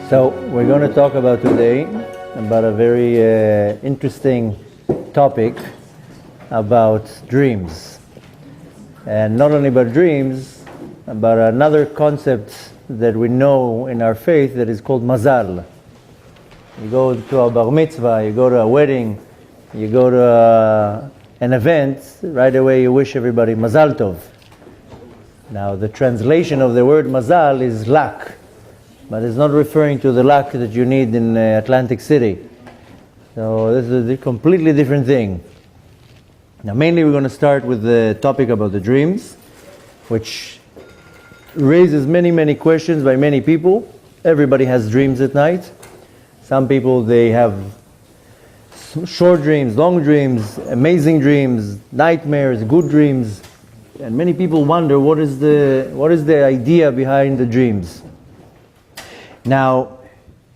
So we're going to talk about today about a very interesting topic about dreams. And not only about dreams, but another concept that we know in our faith that is called mazal. You go to a bar mitzvah, you go to a wedding, you go to an event, right away you wish everybody mazal tov. Now the translation of the word mazal is luck, but it's not referring to the luck that you need in Atlantic City. So this is a completely different thing. Now mainly we're going to start with the topic about the dreams, which raises many questions by many people. Everybody has dreams at night. Some people, they have short dreams, long dreams, amazing dreams, nightmares, good dreams. And many people wonder what is the idea behind the dreams. Now,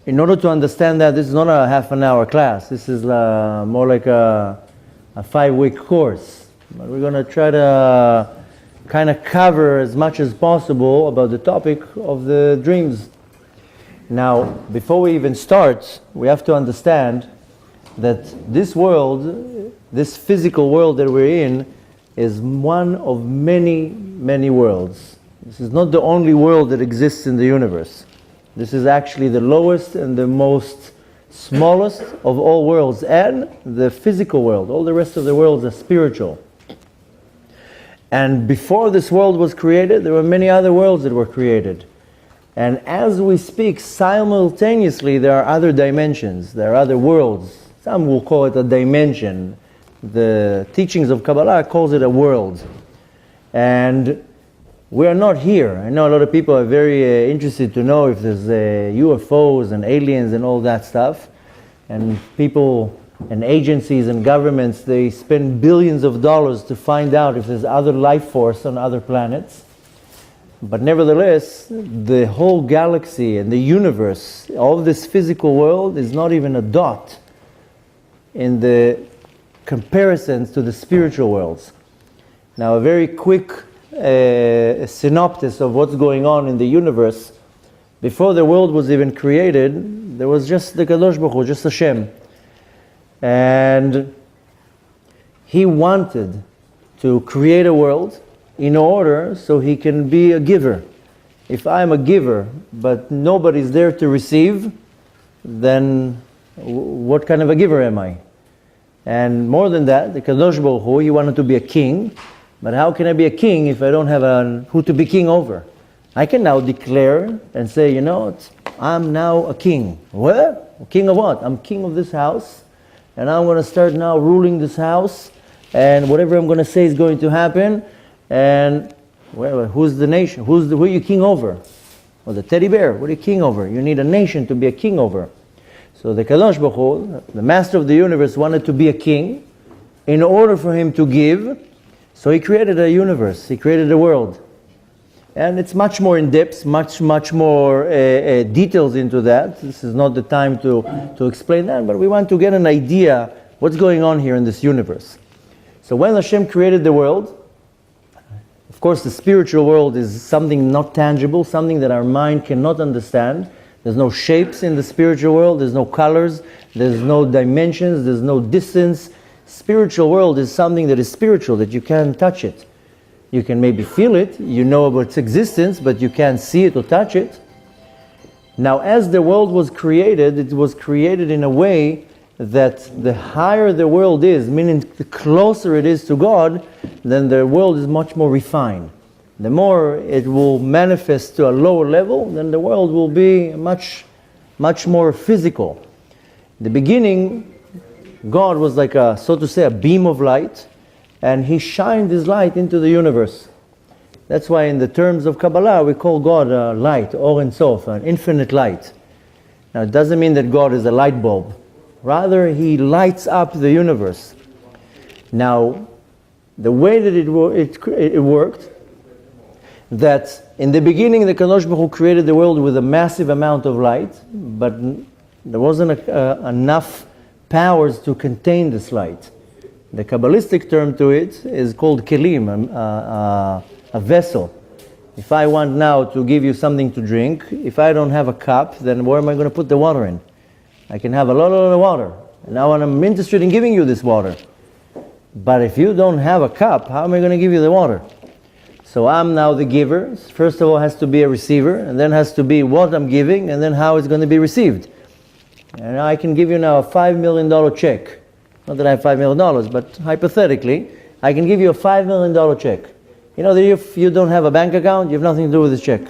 in order to understand that, this is not a half an hour class. This is more like a 5-week course. But we're going to try to kind of cover as much as possible about the topic of the dreams. Now, before we even start, we have to understand that this world, this physical world that we're in, is one of many worlds. This is not the only world that exists in the universe. This is actually the lowest and the most smallest of all worlds, and the physical world. All the rest of the worlds are spiritual. And before this world was created, there were many other worlds that were created. And as we speak, simultaneously, there are other dimensions, there are other worlds. Some will call it a dimension. The teachings of Kabbalah calls it a world. And we are not here. I know a lot of people are very interested to know if there's UFOs and aliens and all that stuff. And people and agencies and governments, they spend billions of dollars to find out if there's other life force on other planets. But nevertheless, the whole galaxy and the universe, all this physical world is not even a dot in the comparisons to the spiritual worlds. Now, a very quick synopsis of what's going on in the universe. Before the world was even created, there was just the Kadosh Baruch Hu, just Hashem. And He wanted to create a world in order so He can be a giver. If I'm a giver, but nobody's there to receive, then what kind of a giver am I? And more than that, the Kadosh Baruch Hu, He wanted to be a king. But how can I be a king if I don't have who to be king over? I can now declare and say, I'm now a king. What? A king of what? I'm king of this house, and I'm going to start now ruling this house, and whatever I'm going to say is going to happen. And who's the nation? Who are you king over? Well, the teddy bear. What are you king over? You need a nation to be a king over. So the Kadosh Baruch Hu, the master of the universe, wanted to be a king in order for him to give. So He created a universe. He created a world. And it's much more in depth, much more details into that. This is not the time to explain that, but we want to get an idea what's going on here in this universe. So when Hashem created the world, of course the spiritual world is something not tangible, something that our mind cannot understand. There's no shapes in the spiritual world, there's no colors, there's no dimensions, there's no distance. Spiritual world is something that is spiritual, that you can't touch it. You can maybe feel it, you know about its existence, but you can't see it or touch it. Now, as the world was created, it was created in a way that the higher the world is, meaning the closer it is to God, then the world is much more refined. The more it will manifest to a lower level, then the world will be much more physical. In the beginning, God was like so to say, a beam of light, and He shined His light into the universe. That's why in the terms of Kabbalah, we call God a light, Or Ein Sof, an infinite light. Now, it doesn't mean that God is a light bulb. Rather, He lights up the universe. Now, the way that it worked, that in the beginning, the Kadosh Baruch Hu created the world with a massive amount of light, but there wasn't enough powers to contain this light. The Kabbalistic term to it is called kelim, a vessel. If I want now to give you something to drink, if I don't have a cup, then where am I going to put the water in? I can have a lot of water. And now I'm interested in giving you this water. But if you don't have a cup, how am I going to give you the water? So I'm now the giver. First of all, has to be a receiver, and then has to be what I'm giving, and then how it's going to be received. And I can give you now a $5 million check. Not that I have $5 million, but hypothetically, I can give you a $5 million check. You know that if you don't have a bank account, you have nothing to do with this check.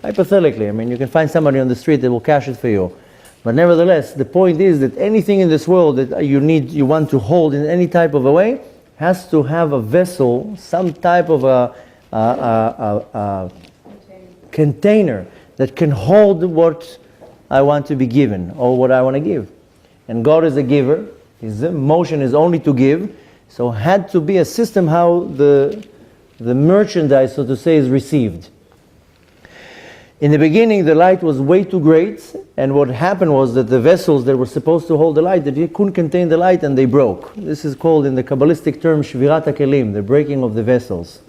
Hypothetically, I mean, you can find somebody on the street that will cash it for you. But nevertheless, the point is that anything in this world that you want to hold in any type of a way, has to have a vessel, some type of a container that can hold what I want to be given, or what I want to give. And God is a giver. His motion is only to give. So had to be a system how the merchandise, so to say, is received. In the beginning, the light was way too great, and what happened was that the vessels that were supposed to hold the light, they couldn't contain the light, and they broke. This is called, in the Kabbalistic term, Shvirat HaKelim, the breaking of the vessels.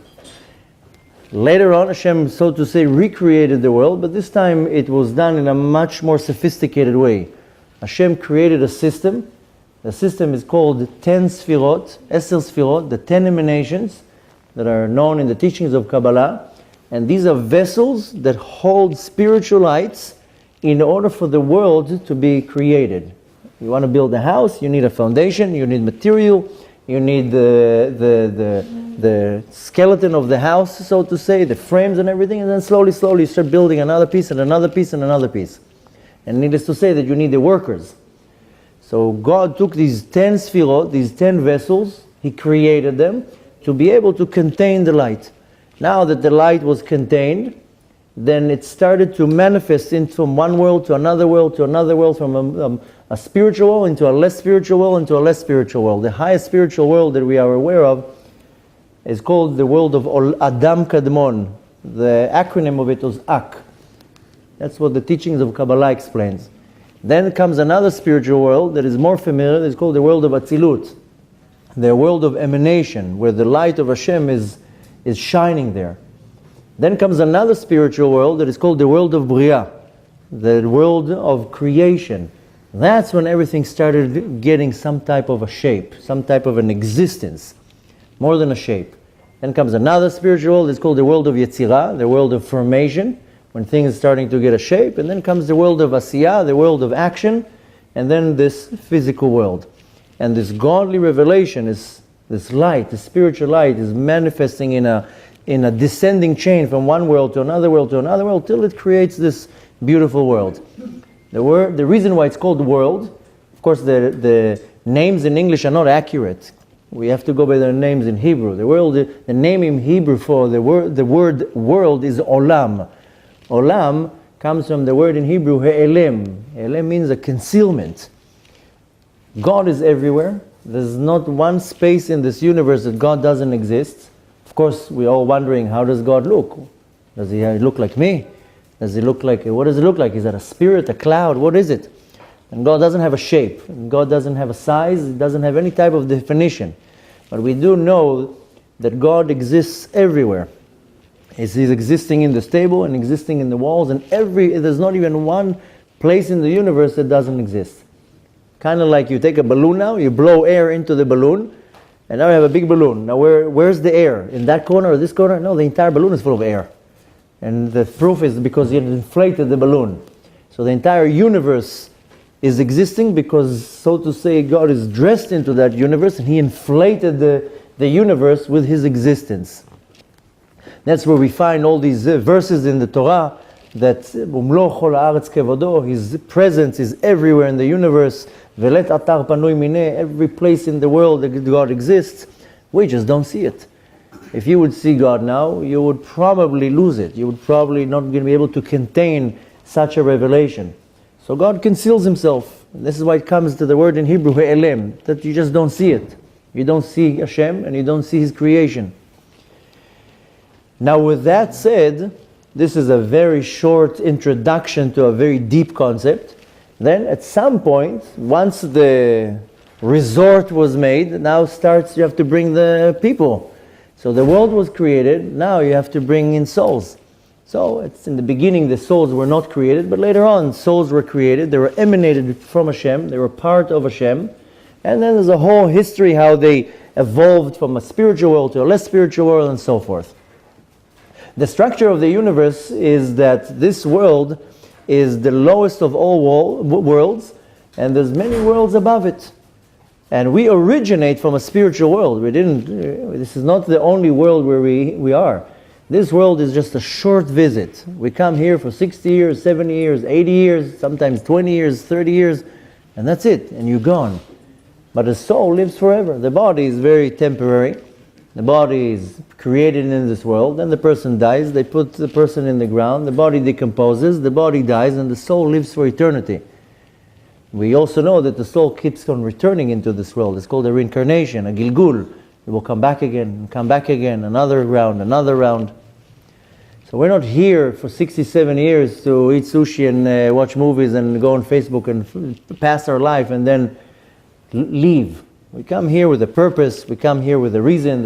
Later on, Hashem, so to say, recreated the world, but this time it was done in a much more sophisticated way. Hashem created a system. The system is called 10 Sfirot, Eser Sfirot, the 10 emanations that are known in the teachings of Kabbalah. And these are vessels that hold spiritual lights in order for the world to be created. You want to build a house, you need a foundation, you need material, you need the skeleton of the house, so to say, the frames and everything, and then slowly you start building another piece and another piece and another piece. And needless to say that you need the workers. So God took these 10 Sfirot, these 10 vessels, He created them to be able to contain the light. Now that the light was contained, then it started to manifest from one world to another world to another world, from a spiritual world into a less spiritual world into a less spiritual world. The highest spiritual world that we are aware of is called the world of Adam Kadmon. The acronym of it was Ak. That's what the teachings of Kabbalah explains. Then comes another spiritual world that is more familiar. It's called the world of Atzilut, the world of emanation, where the light of Hashem is shining there. Then comes another spiritual world that is called the world of Bria, the world of creation. That's when everything started getting some type of a shape, some type of an existence, more than a shape. Then comes another spiritual world, it's called the world of Yetzirah, the world of formation, when things are starting to get a shape. And then comes the world of Asiyah, the world of action, and then this physical world. And this godly revelation is this light, the spiritual light, is manifesting in a descending chain from one world to another world to another world, till it creates this beautiful world. The reason why it's called world, of course, the names in English are not accurate. We have to go by their names in Hebrew. The name in Hebrew for the word world is olam. Olam comes from the word in Hebrew he'elem. He'elem means a concealment. God is everywhere. There's not one space in this universe that God doesn't exist. Of course, we're all wondering, how does God look? Does He look like me? Does He look like, what does it look like? Is that a spirit, a cloud? What is it? And God doesn't have a shape. God doesn't have a size. He doesn't have any type of definition. But we do know that God exists everywhere. He's existing in the stable and existing in the walls, and there's not even one place in the universe that doesn't exist. Kind of like you take a balloon now, you blow air into the balloon, and now you have a big balloon. Now where's the air? In that corner or this corner? No, the entire balloon is full of air. And the proof is because you inflated the balloon. So the entire universe is existing because, so to say, God is dressed into that universe, and He inflated the universe with His existence. That's where we find all these verses in the Torah that His presence is everywhere in the universe. Every place in the world that God exists, we just don't see it. If you would see God now, you would probably lose it. You would probably not going to be able to contain such a revelation. So God conceals Himself. And this is why it comes to the word in Hebrew, he'elem, that you just don't see it. You don't see Hashem and you don't see His creation. Now with that said, this is a very short introduction to a very deep concept. Then at some point, once the resort was made, now you have to bring the people. So the world was created, now you have to bring in souls. So it's in the beginning the souls were not created, but later on souls were created, they were emanated from Hashem, they were part of Hashem, and then there's a whole history how they evolved from a spiritual world to a less spiritual world and so forth. The structure of the universe is that this world is the lowest of all worlds, and there's many worlds above it. And we originate from a spiritual world. This is not the only world where we are. This world is just a short visit. We come here for 60 years, 70 years, 80 years, sometimes 20 years, 30 years, and that's it, and you're gone. But the soul lives forever. The body is very temporary. The body is created in this world, then the person dies, they put the person in the ground, the body decomposes, the body dies, and the soul lives for eternity. We also know that the soul keeps on returning into this world. It's called a reincarnation, a gilgul. It will come back again, another round. So we're not here for 67 years to eat sushi and watch movies and go on Facebook and pass our life and then leave. We come here with a purpose, we come here with a reason.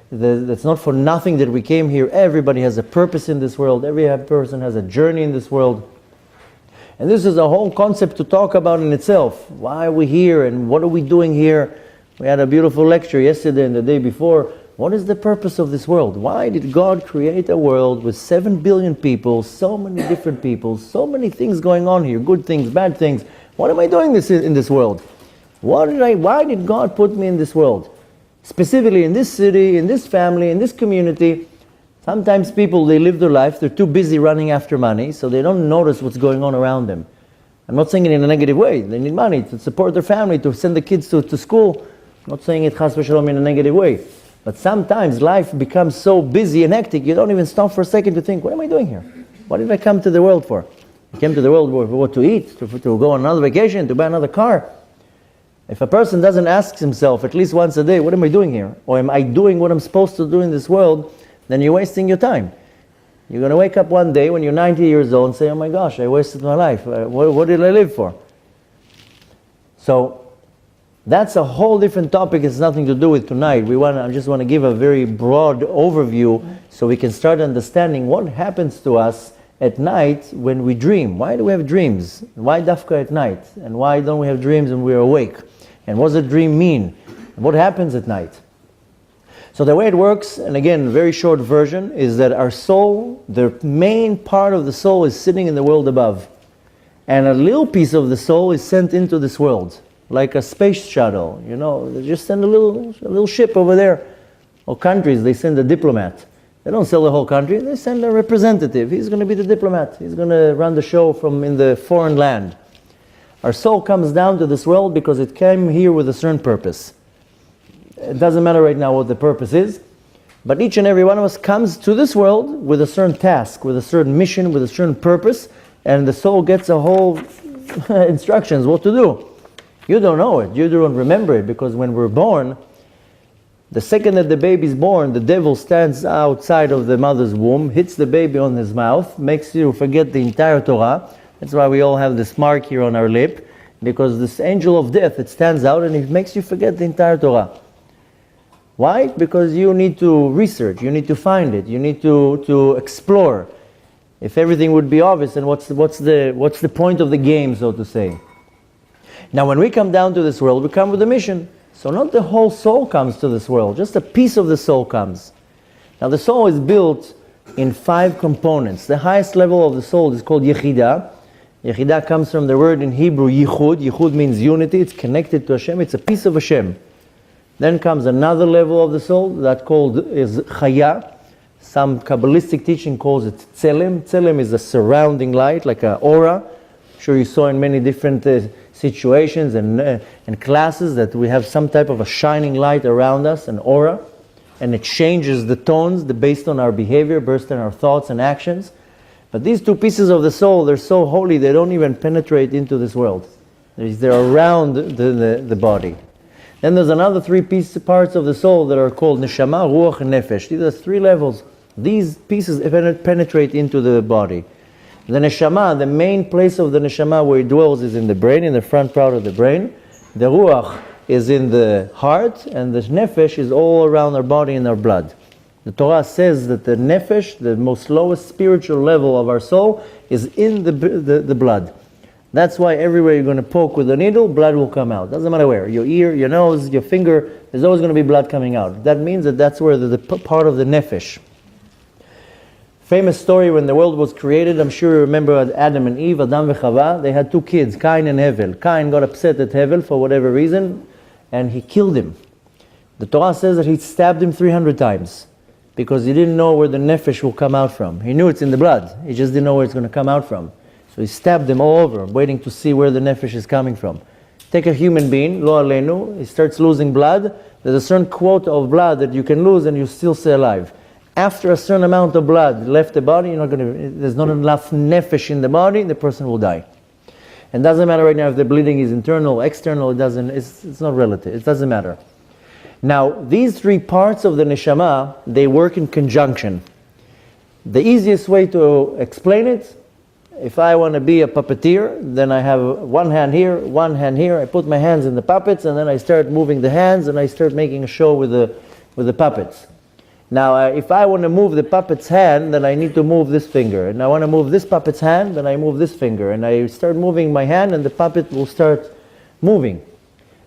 That's not for nothing that we came here. Everybody has a purpose in this world. Every person has a journey in this world. And this is a whole concept to talk about in itself. Why are we here and what are we doing here? We had a beautiful lecture yesterday and the day before. What is the purpose of this world? Why did God create a world with 7 billion people, so many different people, so many things going on here, good things, bad things? What am I doing in this world? Why did God put me in this world? Specifically in this city, in this family, in this community. Sometimes people, they live their life, they're too busy running after money, so they don't notice what's going on around them. I'm not saying it in a negative way. They need money to support their family, to send the kids to school. I'm not saying it chas v'shalom in a negative way. But sometimes life becomes so busy and hectic, you don't even stop for a second to think, what am I doing here? What did I come to the world for? I came to the world for what to eat, to go on another vacation, to buy another car. If a person doesn't ask himself at least once a day, what am I doing here? Or am I doing what I'm supposed to do in this world? Then you're wasting your time. You're going to wake up one day when you're 90 years old and say, oh my gosh, I wasted my life. What did I live for? So that's a whole different topic. It's nothing to do with tonight. I just want to give a very broad overview so we can start understanding what happens to us at night when we dream. Why do we have dreams? Why dafka at night? And why don't we have dreams when we're awake? And what does a dream mean? And what happens at night? So the way it works, and again, very short version, is that our soul, the main part of the soul is sitting in the world above. And a little piece of the soul is sent into this world, like a space shuttle. They just send a little ship over there. Or countries, they send a diplomat. They don't sell the whole country, they send a representative. He's going to be the diplomat. He's going to run the show from in the foreign land. Our soul comes down to this world because it came here with a certain purpose. It doesn't matter right now what the purpose is, but each and every one of us comes to this world with a certain task, with a certain mission, with a certain purpose, and the soul gets a whole instructions what to do. You don't know it, you don't remember it, because when we're born, the second that the baby's born, the devil stands outside of the mother's womb, hits the baby on his mouth, makes you forget the entire Torah. That's why we all have this mark here on our lip, because this angel of death, it stands out and it makes you forget the entire Torah. Why? Because you need to research, you need to find it, you need to explore. If everything would be obvious, then what's the point of the game, so to say? Now when we come down to this world, we come with a mission. So not the whole soul comes to this world, just a piece of the soul comes. Now the soul is built in 5 components. The highest level of the soul is called Yechidah. Yechidah comes from the word in Hebrew Yichud. Yichud means unity, it's connected to Hashem, it's a piece of Hashem. Then comes another level of the soul that is Chaya. Some Kabbalistic teaching calls it Tzelem. Tzelem is a surrounding light, like an aura. I'm sure you saw in many different situations and classes that we have some type of a shining light around us, an aura, and it changes the tones based on our behavior, based on our thoughts and actions. But these 2 pieces of the soul, they're so holy, they don't even penetrate into this world. They're around the body. Then there's another 3 parts of the soul that are called Neshama, Ruach, and Nefesh. These are 3 levels. These pieces penetrate into the body. The Neshama, the main place of the Neshama where it dwells is in the brain, in the front part of the brain. The Ruach is in the heart, and the nefesh is all around our body and our blood. The Torah says that the nefesh, the most lowest spiritual level of our soul, is in the blood. That's why everywhere you're going to poke with a needle, blood will come out. Doesn't matter where. Your ear, your nose, your finger, there's always going to be blood coming out. That means that that's where the part of the nefesh. Famous story, when the world was created, I'm sure you remember Adam and Eve, Adam and Chava. They had two kids, Cain and Hevel. Cain got upset at Hevel for whatever reason, and he killed him. The Torah says that he stabbed him 300 times because he didn't know where the nefesh will come out from. He knew it's in the blood. He just didn't know where it's going to come out from. So he stabbed them all over, waiting to see where the nefesh is coming from. Take a human being, lo aleinu, he starts losing blood. There's a certain quota of blood that you can lose and you still stay alive. After a certain amount of blood left the body, there's not enough nefesh in the body, the person will die. And it doesn't matter right now if the bleeding is internal, external, it's not relative, it doesn't matter. Now, these three parts of the neshama, they work in conjunction. The easiest way to explain it, if I want to be a puppeteer, then I have one hand here, I put my hands in the puppets, and then I start moving the hands, and I start making a show with the puppets. Now, if I want to move the puppet's hand, then I need to move this finger. And I want to move this puppet's hand, then I move this finger. And I start moving my hand, and the puppet will start moving.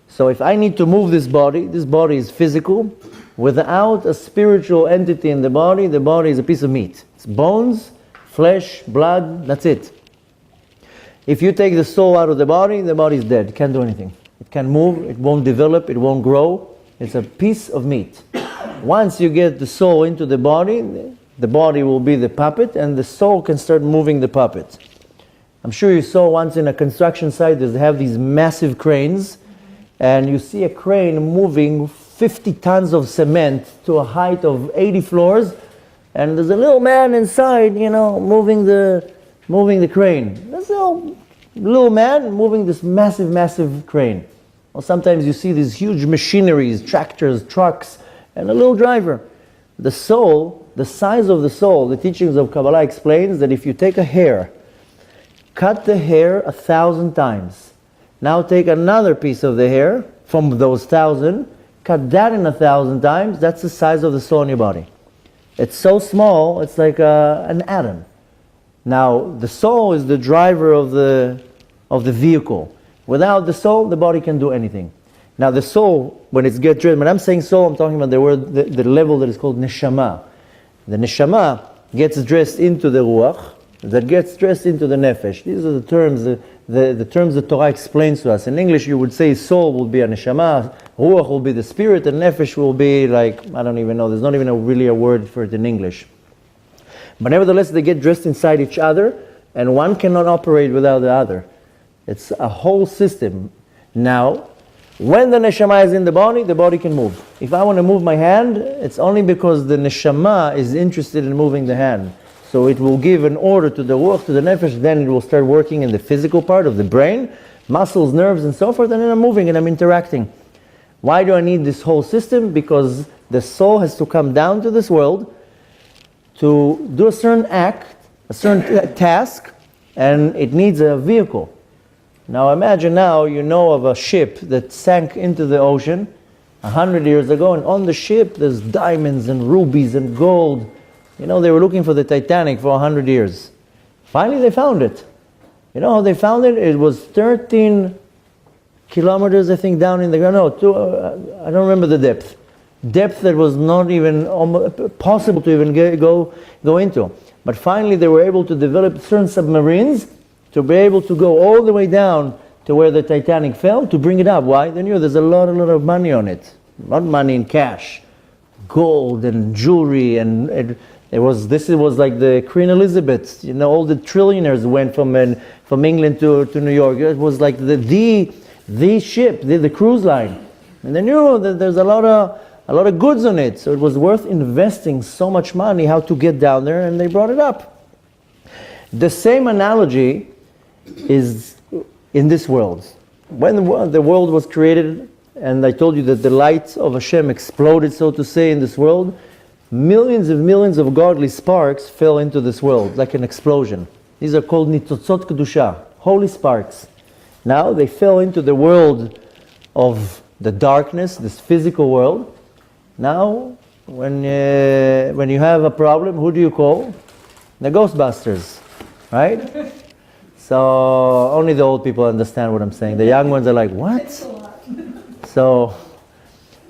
So if I need to move this body is physical. Without a spiritual entity in the body is a piece of meat. It's bones, flesh, blood, that's it. If you take the soul out of the body is dead. It can't do anything. It can't move, it won't develop, it won't grow. It's a piece of meat. Once you get the soul into the body will be the puppet, and the soul can start moving the puppet. I'm sure you saw once in a construction site, they have these massive cranes, and you see a crane moving 50 tons of cement to a height of 80 floors, and there's a little man inside, moving the crane. There's a little man moving this massive crane. Or sometimes you see these huge machineries, tractors, trucks, and a little driver. The soul, the size of the soul, the teachings of Kabbalah explains that if you take a hair, cut the hair 1,000 times. Now take another piece of the hair from those 1,000, cut that in 1,000 times, that's the size of the soul in your body. It's so small, it's like an atom. Now, the soul is the driver of the vehicle. Without the soul, the body can do anything. Now, the soul, when I'm saying soul, I'm talking about the level that is called neshama. The neshama gets dressed into the ruach, that gets dressed into the nefesh. These are the terms, the terms the Torah explains to us. In English, you would say soul will be a neshama, ruach will be the spirit, and nefesh will be like, I don't even know, there's not even really a word for it in English. But nevertheless, they get dressed inside each other, and one cannot operate without the other. It's a whole system. Now, when the neshama is in the body can move. If I want to move my hand, it's only because the neshama is interested in moving the hand. So it will give an order to the ruach, to the nefesh, then it will start working in the physical part of the brain, muscles, nerves, and so forth, and then I'm moving and I'm interacting. Why do I need this whole system? Because the soul has to come down to this world to do a certain act, a certain task, and it needs a vehicle. Now imagine you know of a ship that sank into the ocean 100 years ago, and on the ship there's diamonds and rubies and gold. They were looking for the Titanic for 100 years. Finally they found it. You know how they found it? It was 13 kilometers, I think, down in the ground. I don't remember the depth. Depth that was not even possible to even go into. But finally they were able to develop certain submarines to be able to go all the way down to where the Titanic fell, to bring it up. Why? They knew there's a lot of money on it. Not money in cash. Gold and jewelry, and this was like the Queen Elizabeth. All the trillionaires went from England to New York. It was like the ship, the cruise line. And they knew that there's a lot of goods on it. So it was worth investing so much money how to get down there, and they brought it up. The same analogy is in this world. When the world was created, and I told you that the light of Hashem exploded, so to say, in this world, millions of godly sparks fell into this world, like an explosion. These are called nitzotzot kedusha, holy sparks. Now they fell into the world of the darkness, this physical world. Now, when you have a problem, who do you call? The Ghostbusters, right? So only the old people understand what I'm saying. The young ones are like, what? So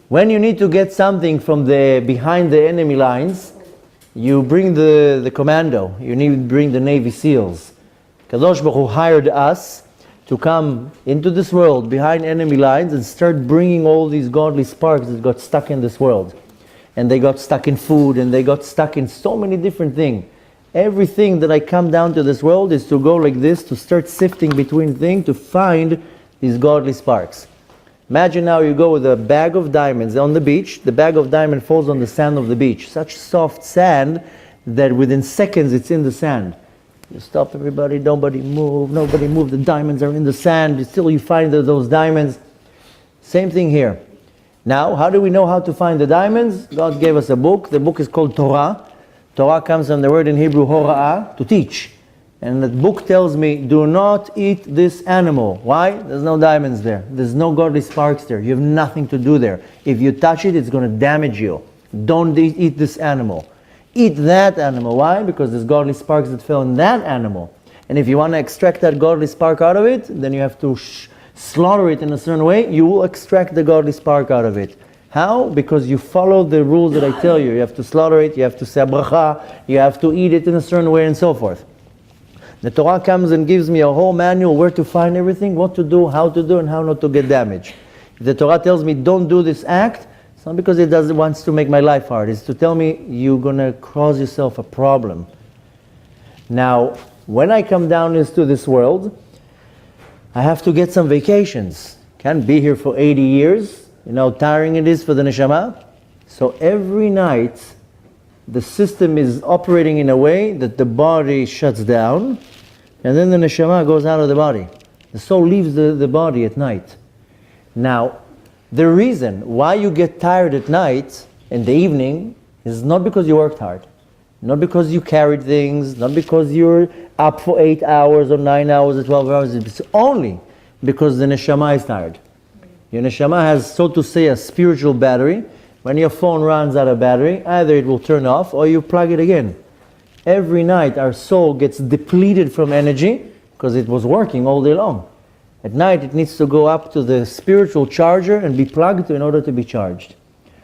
when you need to get something from behind the enemy lines, you bring the commando. You need to bring the Navy SEALs. Kadosh Baruch Hu hired us to come into this world behind enemy lines and start bringing all these godly sparks that got stuck in this world. And they got stuck in food, and they got stuck in so many different things. Everything that I come down to this world is to go like this, to start sifting between things, to find these godly sparks. Imagine now you go with a bag of diamonds on the beach. The bag of diamond falls on the sand of the beach. Such soft sand that within seconds it's in the sand. You stop everybody, nobody move, the diamonds are in the sand. Still you find those diamonds. Same thing here. Now, how do we know how to find the diamonds? God gave us a book. The book is called Torah. Torah comes from the word in Hebrew, hora'ah, to teach. And the book tells me, do not eat this animal. Why? There's no diamonds there. There's no godly sparks there. You have nothing to do there. If you touch it, it's going to damage you. Don't eat this animal. Eat that animal. Why? Because there's godly sparks that fell in that animal. And if you want to extract that godly spark out of it, then you have to slaughter it in a certain way. You will extract the godly spark out of it. How? Because you follow the rules that I tell you. You have to slaughter it, you have to say bracha, you have to eat it in a certain way, and so forth. The Torah comes and gives me a whole manual where to find everything, what to do, and how not to get damaged. If the Torah tells me don't do this act, it's not because it wants to make my life hard. It's to tell me you're going to cause yourself a problem. Now, when I come down into this world, I have to get some vacations. Can't be here for 80 years. You know how tiring it is for the neshama? So every night, the system is operating in a way that the body shuts down, and then the neshama goes out of the body. The soul leaves the body at night. Now, the reason why you get tired at night, in the evening, is not because you worked hard. Not because you carried things, not because you're up for 8 hours or 9 hours or 12 hours. It's only because the neshama is tired. Your neshama has, so to say, a spiritual battery. When your phone runs out of battery, either it will turn off or you plug it again. Every night our soul gets depleted from energy because it was working all day long. At night it needs to go up to the spiritual charger and be plugged in order to be charged.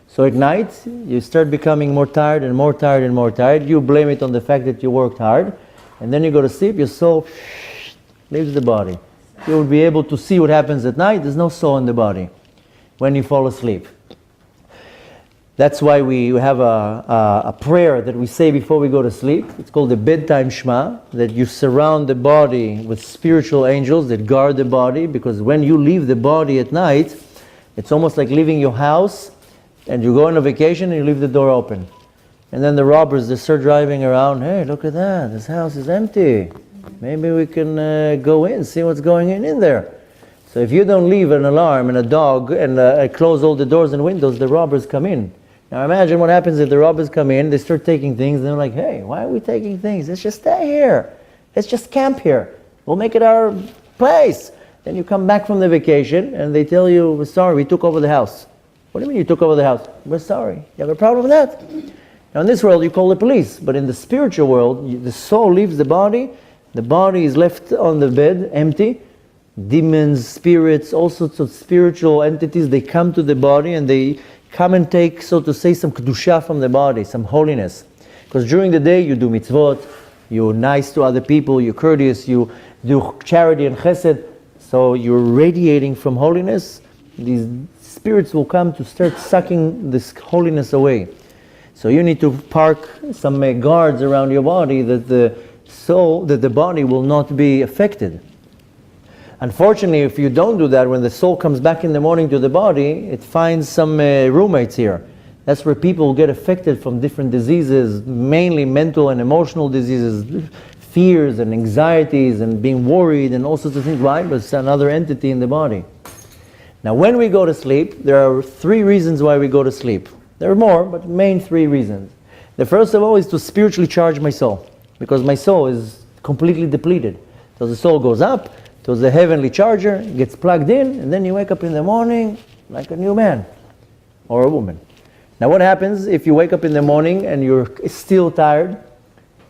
So at night you start becoming more tired and more tired and more tired. You blame it on the fact that you worked hard, and then you go to sleep, your soul leaves the body. You will be able to see what happens at night. There's no soul in the body when you fall asleep. That's why we have a prayer that we say before we go to sleep. It's called the bedtime Shema, that you surround the body with spiritual angels that guard the body, because when you leave the body at night, it's almost like leaving your house and you go on a vacation and you leave the door open. And then the robbers, they start driving around. Hey, look at that, this house is empty. Maybe we can go in, see what's going in there. So if you don't leave an alarm and a dog and close all the doors and windows, the robbers come in. Now imagine what happens if the robbers come in, they start taking things, and they're like, hey, why are we taking things? Let's just stay here. Let's just camp here. We'll make it our place. Then you come back from the vacation and they tell you, we're sorry, we took over the house. What do you mean you took over the house? We're sorry. You have a problem with that? Now in this world you call the police, but in the spiritual world, the soul leaves the body is left on the bed, empty. Demons, spirits, all sorts of spiritual entities, they come to the body and they come and take, so to say, some kedusha from the body, some holiness. Because during the day you do mitzvot, you're nice to other people, you're courteous, you do charity and chesed, so you're radiating from holiness. These spirits will come to start sucking this holiness away. So you need to park some guards around your body that the body will not be affected. Unfortunately, if you don't do that, when the soul comes back in the morning to the body, it finds some roommates here. That's where people get affected from different diseases, mainly mental and emotional diseases, fears and anxieties and being worried and all sorts of things. Why? But it's another entity in the body. Now when we go to sleep, there are 3 reasons why we go to sleep. There are more, but main 3 reasons. The first of all is to spiritually charge my soul, because my soul is completely depleted. So the soul goes up to the heavenly charger, gets plugged in, and then you wake up in the morning, like a new man or a woman. Now what happens if you wake up in the morning and you're still tired,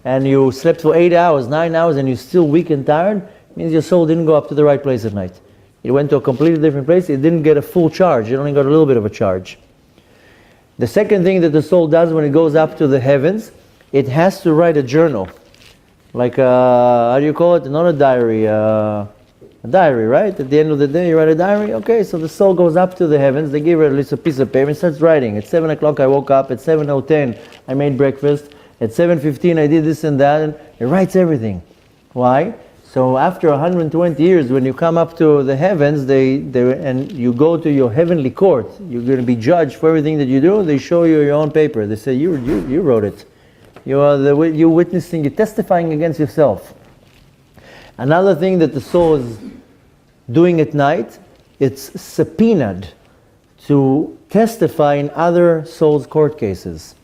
and you slept for 8 hours, 9 hours, and you're still weak and tired? It means your soul didn't go up to the right place at night. It went to a completely different place. It didn't get a full charge. It only got a little bit of a charge. The second thing that the soul does when it goes up to the heavens, it has to write a journal. Like, how do you call it? Not a diary. A diary, right? At the end of the day, you write a diary. Okay, so the soul goes up to the heavens. They give her at least a piece of paper and starts writing. At 7 o'clock I woke up. At 7:10 I made breakfast. At 7:15 I did this and that. And it writes everything. Why? So after 120 years, when you come up to the heavens, and you go to your heavenly court, you're going to be judged for everything that you do. They show you your own paper. They say, you wrote it. You're witnessing, you're testifying against yourself. Another thing that the soul is doing at night, it's subpoenaed to testify in other souls' court cases.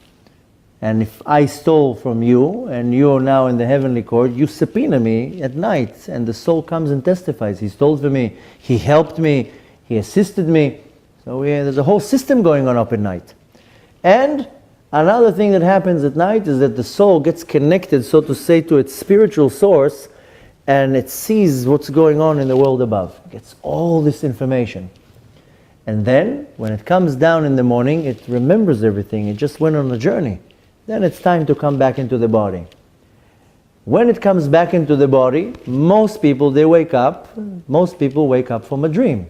And if I stole from you, and you are now in the heavenly court, you subpoena me at night, and the soul comes and testifies. He stole from me, he helped me, he assisted me. So there's a whole system going on up at night. And another thing that happens at night is that the soul gets connected, so to say, to its spiritual source, and it sees what's going on in the world above. It gets all this information. And then, when it comes down in the morning, it remembers everything. It just went on a journey. Then it's time to come back into the body. When it comes back into the body, most people wake up from a dream.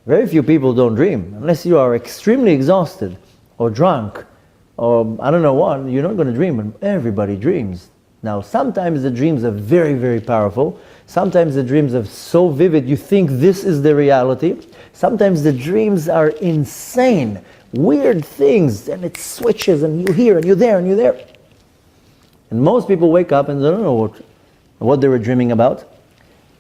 Very few people don't dream. Unless you are extremely exhausted or drunk or I don't know what, you're not going to dream. But everybody dreams. Now, sometimes the dreams are very, very powerful. Sometimes the dreams are so vivid you think this is the reality. Sometimes the dreams are insane. Weird things, and it switches, and you're here, and you're there, and you're there. And most people wake up and they don't know what they were dreaming about.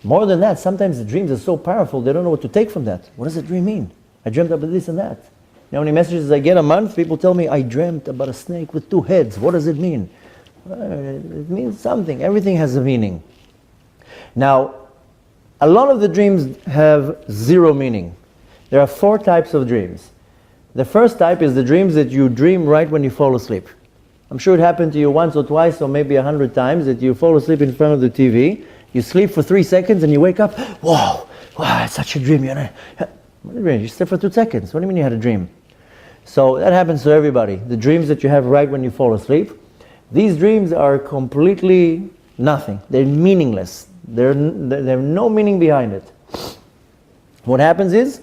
More than that, sometimes the dreams are so powerful, they don't know what to take from that. What does the dream mean? I dreamt about this and that. You know how many messages I get a month? People tell me, I dreamt about a snake with 2 heads. What does it mean? It means something. Everything has a meaning. Now, a lot of the dreams have 0 meaning. There are 4 types of dreams. The first type is the dreams that you dream right when you fall asleep. I'm sure it happened to you once or twice or maybe 100 times that you fall asleep in front of the TV, you sleep for 3 seconds and you wake up, wow, it's such a dream. What do you mean? You slept for 2 seconds. What do you mean you had a dream? So that happens to everybody. The dreams that you have right when you fall asleep, these dreams are completely nothing. They're meaningless. They have no meaning behind it. What happens is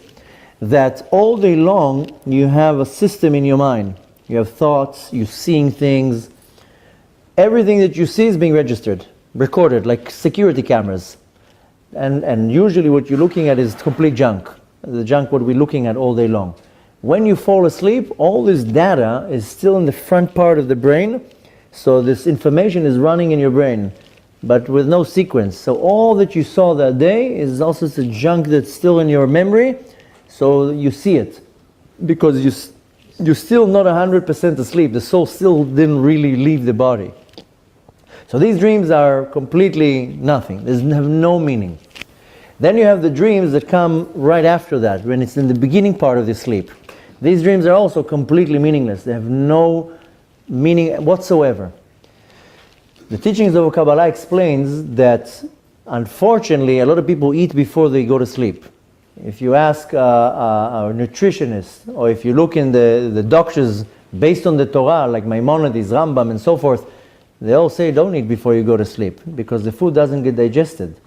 that all day long you have a system in your mind. You have thoughts, you're seeing things. Everything that you see is being registered, recorded, like security cameras. And usually what you're looking at is complete junk. The junk what we're looking at all day long. When you fall asleep, all this data is still in the front part of the brain. So this information is running in your brain, but with no sequence. So all that you saw that day is also the junk that's still in your memory. So you see it, because you're still not 100% asleep. The soul still didn't really leave the body. So these dreams are completely nothing. They have no meaning. Then you have the dreams that come right after that, when it's in the beginning part of the sleep. These dreams are also completely meaningless. They have no meaning whatsoever. The teachings of Kabbalah explains that, unfortunately, a lot of people eat before they go to sleep. If you ask a nutritionist, or if you look in the doctors based on the Torah, like Maimonides, Rambam, and so forth, they all say don't eat before you go to sleep, because the food doesn't get digested.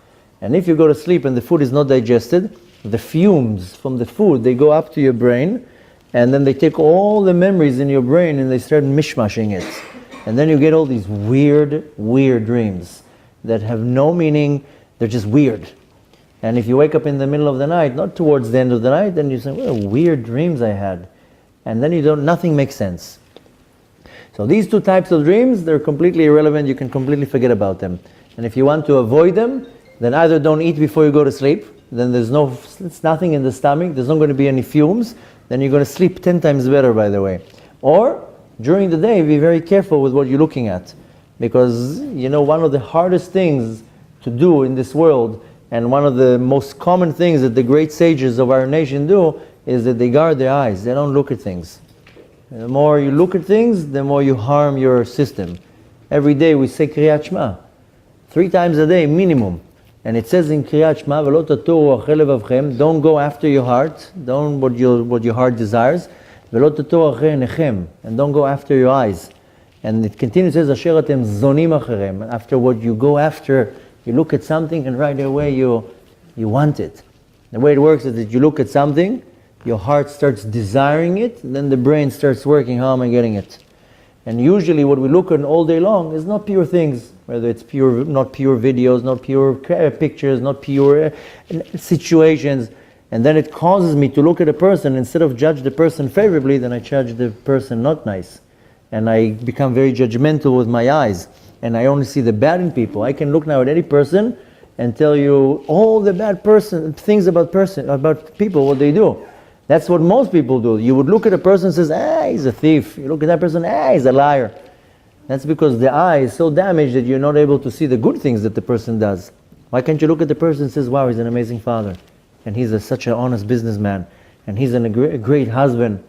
And if you go to sleep and the food is not digested, the fumes from the food, they go up to your brain, and then they take all the memories in your brain and they start mishmashing it. And then you get all these weird dreams that have no meaning, they're just weird. And if you wake up in the middle of the night, not towards the end of the night, then you say, what weird dreams I had. And then nothing makes sense. So these 2 types of dreams, they're completely irrelevant. You can completely forget about them. And if you want to avoid them, then either don't eat before you go to sleep. Then it's nothing in the stomach. There's not going to be any fumes. Then you're going to sleep 10 times better, by the way. Or during the day, be very careful with what you're looking at. Because, one of the hardest things to do in this world, and one of the most common things that the great sages of our nation do, is that they guard their eyes. They don't look at things. And the more you look at things, the more you harm your system. Every day we say Kriyat Shema. 3 times a day, minimum. And it says in Kriyat Shema, "V'lo tatoru achei levavchem," don't go after your heart, don't what your heart desires. "V'lo tatoru achei einechem," and don't go after your eyes. And it continues, it says, "Asher atem zonim acherem." After what you go after, you look at something and right away you want it. The way it works is that you look at something, your heart starts desiring it, and then the brain starts working, how am I getting it? And usually what we look at all day long is not pure things, whether it's not pure videos, not pure pictures, not pure situations. And then it causes me to look at a person, instead of judge the person favorably, then I judge the person not nice. And I become very judgmental with my eyes. And I only see the bad in people. I can look now at any person and tell you all the bad things about people, what they do. That's what most people do. You would look at a person and says, he's a thief. You look at that person, he's a liar. That's because the eye is so damaged that you're not able to see the good things that the person does. Why can't you look at the person and says, wow, he's an amazing father, and he's such an honest businessman, and he's a great husband.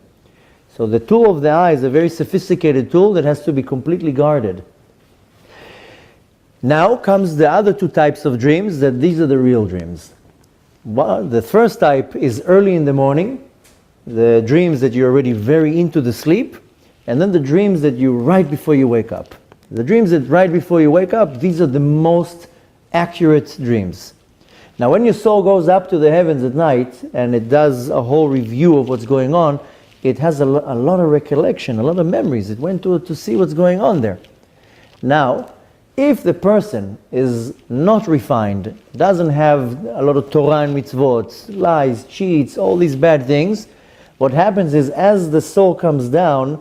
So the tool of the eye is a very sophisticated tool that has to be completely guarded. Now comes the other 2 types of dreams, that these are the real dreams. The first type is early in the morning, the dreams that you're already very into the sleep, and then the dreams that you right before you wake up. The dreams that right before you wake up, these are the most accurate dreams. Now when your soul goes up to the heavens at night and it does a whole review of what's going on, it has a lot of recollection, a lot of memories. It went to see what's going on there. Now, if the person is not refined, doesn't have a lot of Torah and mitzvot, lies, cheats, all these bad things, what happens is as the soul comes down,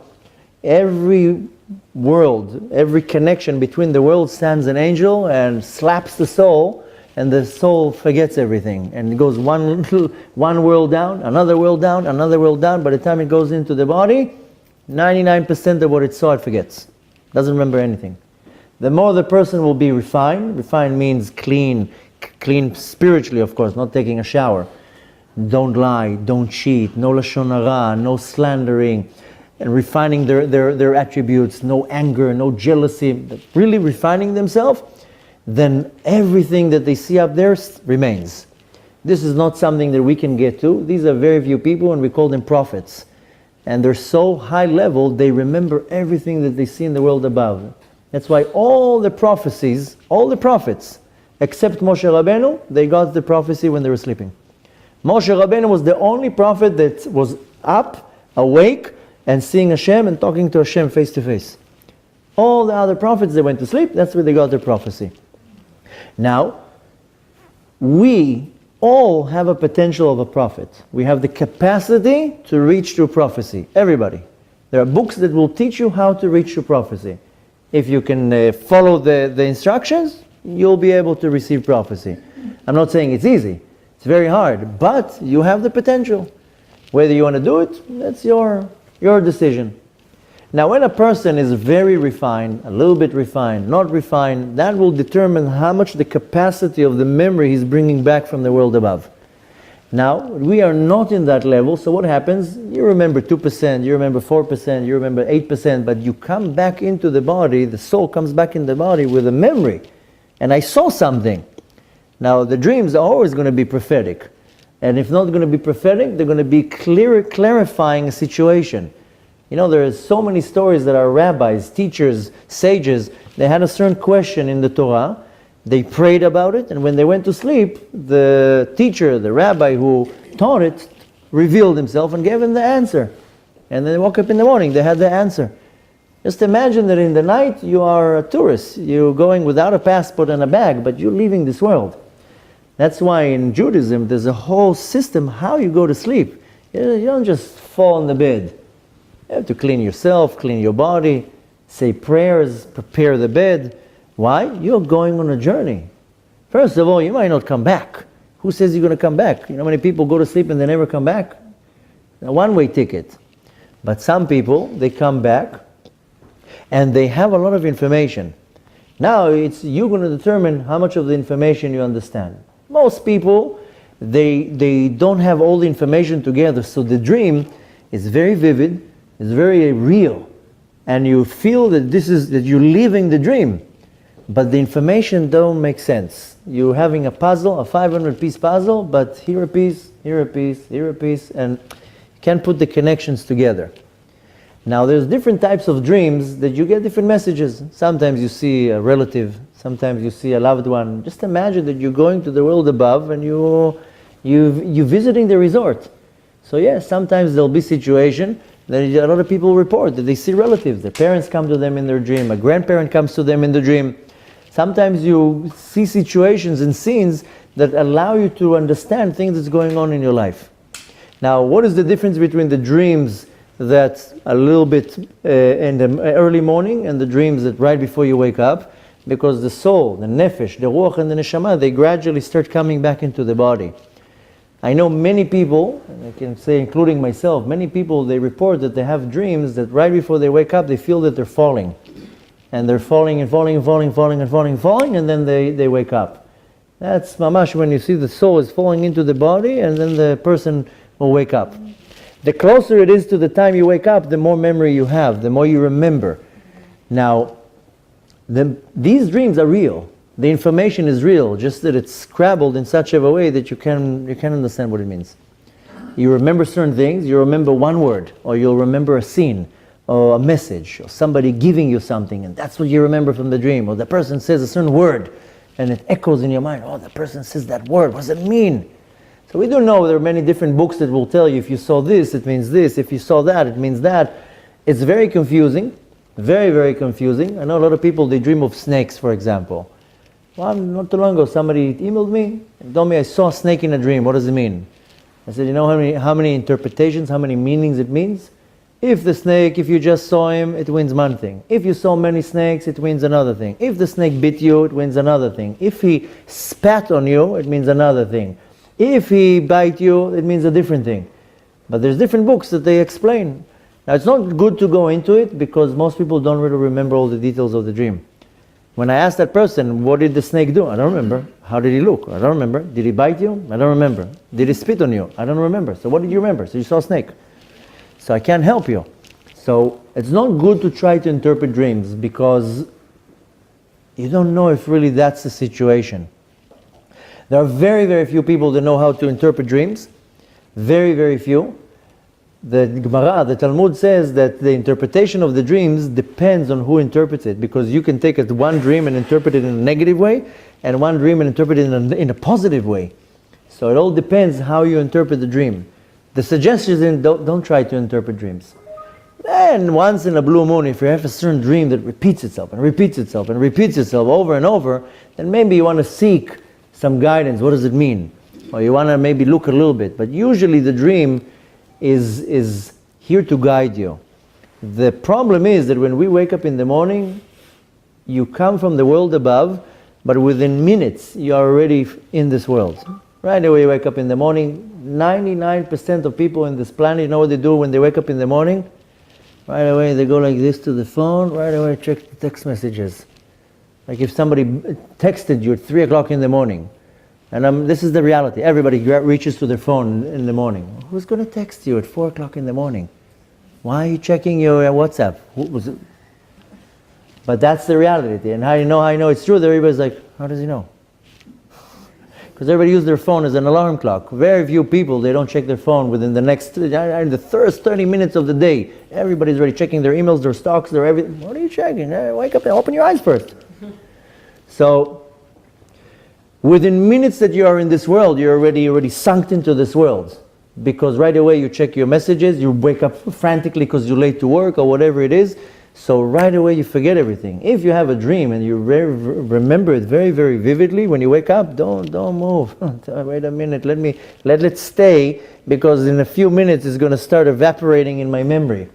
every world, every connection between the world stands an angel and slaps the soul, and the soul forgets everything. And it goes one world down, another world down, another world down. By the time it goes into the body, 99% of what it saw it forgets. Doesn't remember anything. The more the person will be refined means clean spiritually, of course, not taking a shower. Don't lie, don't cheat, no lashon hara, no slandering, and refining their attributes, no anger, no jealousy, really refining themselves, then everything that they see up there remains. This is not something that we can get to. These are very few people, and we call them prophets. And they're so high level, they remember everything that they see in the world above. That's why all the prophets, except Moshe Rabbeinu, they got the prophecy when they were sleeping. Moshe Rabbeinu was the only prophet that was up, awake, and seeing Hashem and talking to Hashem face to face. All the other prophets, they went to sleep, that's where they got their prophecy. Now, we all have a potential of a prophet. We have the capacity to reach to prophecy, everybody. There are books that will teach you how to reach to prophecy. If you can follow the instructions, you'll be able to receive prophecy. I'm not saying it's easy. It's very hard. But you have the potential. Whether you want to do it, that's your decision. Now, when a person is very refined, a little bit refined, not refined, that will determine how much the capacity of the memory he's bringing back from the world above. Now, we are not in that level, so what happens? You remember 2%, you remember 4%, you remember 8%, but you come back into the body, the soul comes back in the body with a memory. And I saw something. Now, the dreams are always going to be prophetic. And if not going to be prophetic, they're going to be clarifying a situation. You know, there are so many stories that are rabbis, teachers, sages, they had a certain question in the Torah, they prayed about it, and when they went to sleep, the teacher, the rabbi who taught it, revealed himself and gave them the answer. And then they woke up in the morning, they had the answer. Just imagine that in the night you are a tourist, you're going without a passport and a bag, but you're leaving this world. That's why in Judaism there's a whole system how you go to sleep. You don't just fall in the bed. You have to clean yourself, clean your body, say prayers, prepare the bed. Why? You're going on a journey. First of all, you might not come back. Who says you're going to come back? You know how many people go to sleep and they never come back? A one-way ticket. But some people, they come back and they have a lot of information. Now, it's you're going to determine how much of the information you understand. Most people, they don't have all the information together. So the dream is very vivid, it's very real, and you feel that that you're living the dream, but the information don't make sense. You're having a puzzle, a 500-piece puzzle, but here a piece, here a piece, here a piece, and you can't put the connections together. Now there's different types of dreams that you get different messages. Sometimes you see a relative, sometimes you see a loved one. Just imagine that you're going to the world above and you're visiting the resort. So yes, sometimes there'll be situation that a lot of people report that they see relatives. Their parents come to them in their dream, a grandparent comes to them in the dream. Sometimes you see situations and scenes that allow you to understand things that's going on in your life. Now, what is the difference between the dreams that a little bit in the early morning and the dreams that right before you wake up? Because the soul, the nefesh, the ruach and the neshama, they gradually start coming back into the body. I know many people, and I can say including myself, many people, they report that they have dreams that right before they wake up they feel that they're falling. And they're falling and falling and falling and falling and falling and falling, and then they wake up. That's mamash when you see the soul is falling into the body and then the person will wake up. The closer it is to the time you wake up, the more memory you have, the more you remember. Now, these dreams are real. The information is real, just that it's scrabbled in such a way that you can understand what it means. You remember certain things, you remember one word, or you'll remember a scene, or a message, or somebody giving you something, and that's what you remember from the dream. Or the person says a certain word, and it echoes in your mind. Oh, the person says that word, what does it mean? So we do know there are many different books that will tell you if you saw this, it means this. If you saw that, it means that. It's very confusing, very, very confusing. I know a lot of people, they dream of snakes, for example. Well, not too long ago, somebody emailed me and told me I saw a snake in a dream. What does it mean? I said, you know how many interpretations, how many meanings it means? If the snake, if you just saw him, it means one thing. If you saw many snakes, it means another thing. If the snake bit you, it means another thing. If he spat on you, it means another thing. If he bite you, it means a different thing. But there's different books that they explain. Now it's not good to go into it because most people don't really remember all the details of the dream. When I asked that person, what did the snake do? I don't remember. How did he look? I don't remember. Did he bite you? I don't remember. Did he spit on you? I don't remember. So what did you remember? So you saw a snake. So I can't help you. So it's not good to try to interpret dreams because you don't know if really that's the situation. There are very, very few people that know how to interpret dreams. Very, very few. The Gemara, the Talmud says that the interpretation of the dreams depends on who interprets it, because you can take one dream and interpret it in a negative way, and one dream and interpret it in a positive way. So it all depends how you interpret the dream. The suggestion is don't try to interpret dreams. And once in a blue moon, if you have a certain dream that repeats itself and repeats itself and repeats itself over and over, then maybe you want to seek some guidance. What does it mean? Or you want to maybe look a little bit. But usually the dream is here to guide you. The problem is that when we wake up in the morning, you come from the world above, but within minutes you are already in this world. Right away you wake up in the morning. 99% of people in this planet, you know what they do when they wake up in the morning? Right away they go like this to the phone, right away check the text messages. Like if somebody texted you at 3 o'clock in the morning, and this is the reality, everybody reaches to their phone in the morning. Who's going to text you at 4 o'clock in the morning? Why are you checking your WhatsApp? Who was it? But that's the reality. And how I know it's true, everybody's like, how does he know? Because everybody uses their phone as an alarm clock. Very few people, they don't check their phone within the first 30 minutes of the day. Everybody's already checking their emails, their stocks, their everything. What are you checking? Wake up and open your eyes first. So, within minutes that you are in this world, you're already sunk into this world. Because right away you check your messages, you wake up frantically because you're late to work or whatever it is. So right away you forget everything. If you have a dream and you remember it very, very vividly, when you wake up, don't move. Wait a minute, let it stay, because in a few minutes it's going to start evaporating in my memory.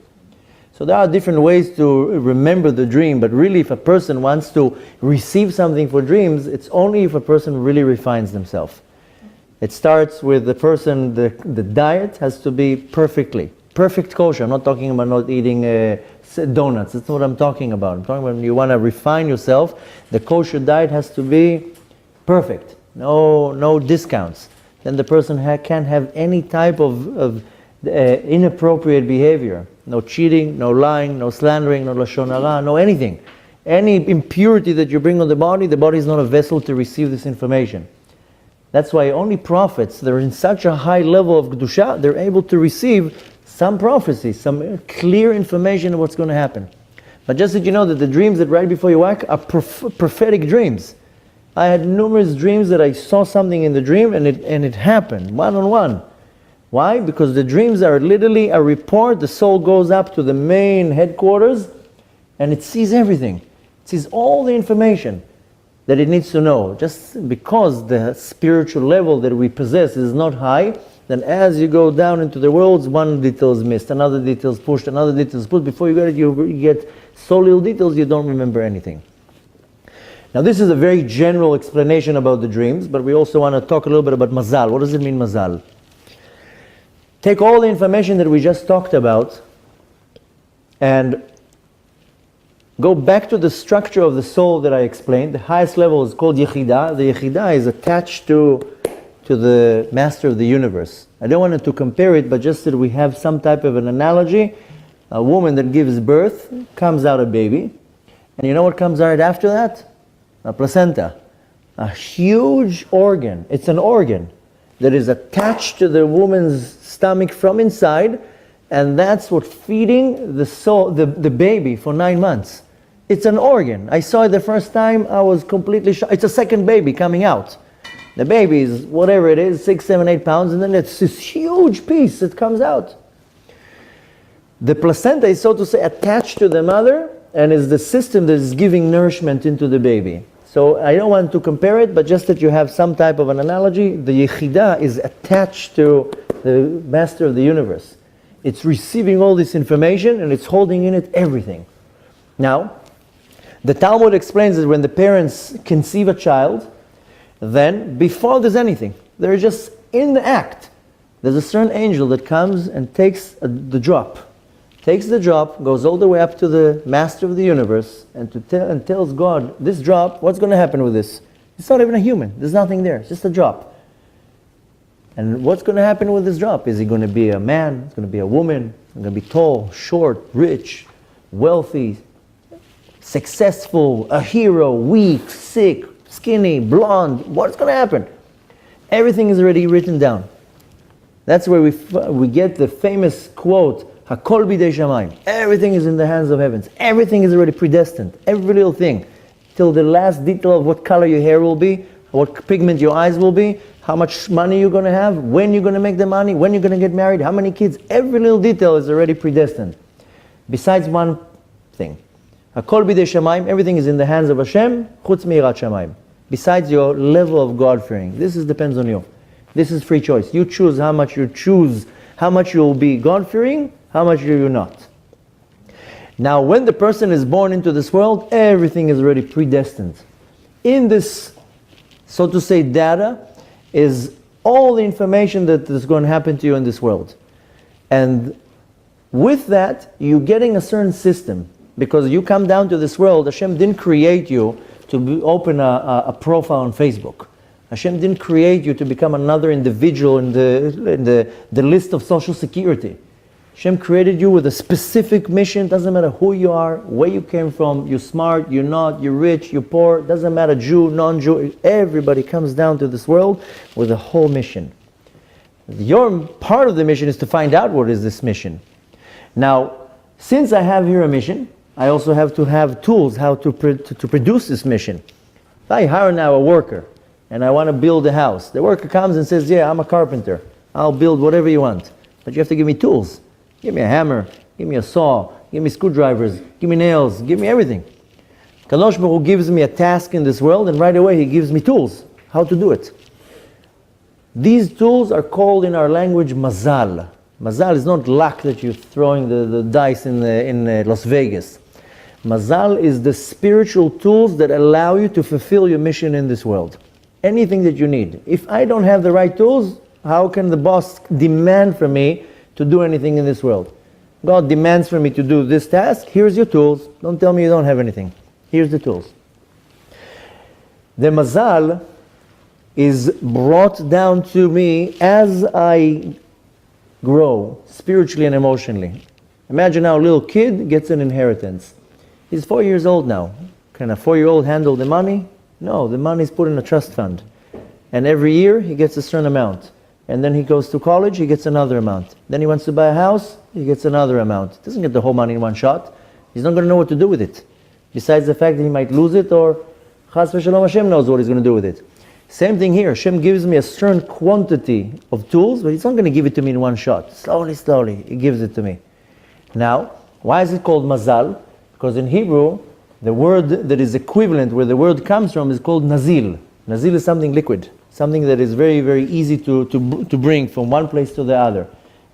So there are different ways to remember the dream, but really if a person wants to receive something for dreams, it's only if a person really refines themselves. It starts with the person, the diet has to be perfect kosher. I'm not talking about not eating donuts. That's not what I'm talking about. I'm talking about when you want to refine yourself, the kosher diet has to be perfect. No discounts. then the person can't have any type of inappropriate behavior. No cheating, no lying, no slandering, no lashon hara, no anything. Any impurity that you bring on the body is not a vessel to receive this information. That's why only prophets, they're in such a high level of kedusha, they're able to receive some prophecy, some clear information of what's going to happen. But just that you know that the dreams that right before you wake are prophetic dreams. I had numerous dreams that I saw something in the dream and it happened, one-on-one. Why? Because the dreams are literally a report. The soul goes up to the main headquarters and it sees everything. It sees all the information that it needs to know. Just because the spiritual level that we possess is not high, then as you go down into the worlds, one detail is missed, another detail is pushed, another detail is pushed. Before you get it, you get so little details, you don't remember anything. Now this is a very general explanation about the dreams, but we also want to talk a little bit about mazal. What does it mean, mazal? Take all the information that we just talked about and go back to the structure of the soul that I explained. The highest level is called Yechidah. The Yechidah is attached to the master of the universe. I don't want to compare it, but just that we have some type of an analogy. A woman that gives birth, comes out a baby, and you know what comes out after that? A placenta. A huge organ. It's an organ that is attached to the woman's stomach from inside, and that's what feeding the soul, the baby for 9 months. It's an organ. I saw it the first time, I was completely shocked. It's a second baby coming out. The baby is, whatever it is, 6, 7, 8 pounds, and then it's this huge piece that comes out. The placenta is, so to say, attached to the mother, and is the system that is giving nourishment into the baby. So I don't want to compare it, but just that you have some type of an analogy, the Yechidah is attached to the master of the universe. It's receiving all this information, and it's holding in it everything. Now, the Talmud explains that when the parents conceive a child, then before there's anything, they're just in the act. There's a certain angel that comes and takes the drop. Takes the drop, goes all the way up to the master of the universe, and tells God, this drop, what's going to happen with this? It's not even a human. There's nothing there. It's just a drop. And what's going to happen with this drop? Is he going to be a man? Is it going to be a woman? Is it going to be tall, short, rich, wealthy, successful, a hero, weak, sick, skinny, blonde? What's going to happen? Everything is already written down. That's where we get the famous quote, Hakol bidei shamayim. Everything is in the hands of heavens. Everything is already predestined. Every little thing. Till the last detail of what color your hair will be, what pigment your eyes will be, how much money you're going to have, when you're going to make the money, when you're going to get married, how many kids. Every little detail is already predestined. Besides one thing. Hakol bidei shamayim. Everything is in the hands of Hashem. Chutz miyirat shamayim. Besides your level of God-fearing. This depends on you. This is free choice. You choose how much you'll be God-fearing, how much do you not. Now, when the person is born into this world, everything is already predestined. In this, so to say, data is all the information that is going to happen to you in this world. And with that, you're getting a certain system. Because you come down to this world, Hashem didn't create you to open a profile on Facebook. Hashem didn't create you to become another individual in the list of Social Security. Hashem created you with a specific mission. Doesn't matter who you are, where you came from, you're smart, you're not, you're rich, you're poor, doesn't matter, Jew, non-Jew. Everybody comes down to this world with a whole mission. Your part of the mission is to find out what is this mission. Now, since I have here a mission, I also have to have tools how to produce this mission. If I hire now a worker, and I want to build a house. The worker comes and says, yeah, I'm a carpenter. I'll build whatever you want. But you have to give me tools. Give me a hammer, give me a saw, give me screwdrivers, give me nails, give me everything. Kadosh Baruch Hu gives me a task in this world, and right away he gives me tools, how to do it. These tools are called in our language mazal. Mazal is not luck that you're throwing the dice in Las Vegas. Mazal is the spiritual tools that allow you to fulfill your mission in this world. Anything that you need. If I don't have the right tools, how can the boss demand from me to do anything in this world? God demands from me to do this task. Here's your tools. Don't tell me you don't have anything. Here's the tools. The mazal is brought down to me as I grow spiritually and emotionally. Imagine now a little kid gets an inheritance. He's 4 years old now. Can a 4-year-old handle the money? No, the money is put in a trust fund. And every year he gets a certain amount. And then he goes to college, he gets another amount. Then he wants to buy a house, he gets another amount. He doesn't get the whole money in one shot. He's not going to know what to do with it. Besides the fact that he might lose it, or Chas v'Shalom Hashem knows what he's going to do with it. Same thing here. Hashem gives me a certain quantity of tools, but He's not going to give it to me in one shot. Slowly, slowly, He gives it to me. Now, why is it called mazal? Because in Hebrew, the word that is equivalent, where the word comes from, is called nazil. Nazil is something liquid, something that is very, very easy to bring from one place to the other.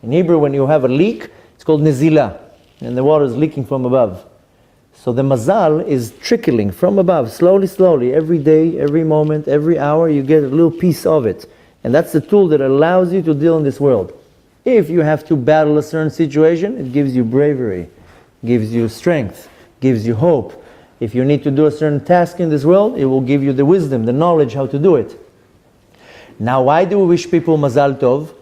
In Hebrew, when you have a leak, it's called nezila, and the water is leaking from above. So the mazal is trickling from above, slowly, slowly, every day, every moment, every hour, you get a little piece of it. And that's the tool that allows you to deal in this world. If you have to battle a certain situation, it gives you bravery, gives you strength, gives you hope. If you need to do a certain task in this world, it will give you the wisdom, the knowledge how to do it. Now, why do we wish people mazal tov?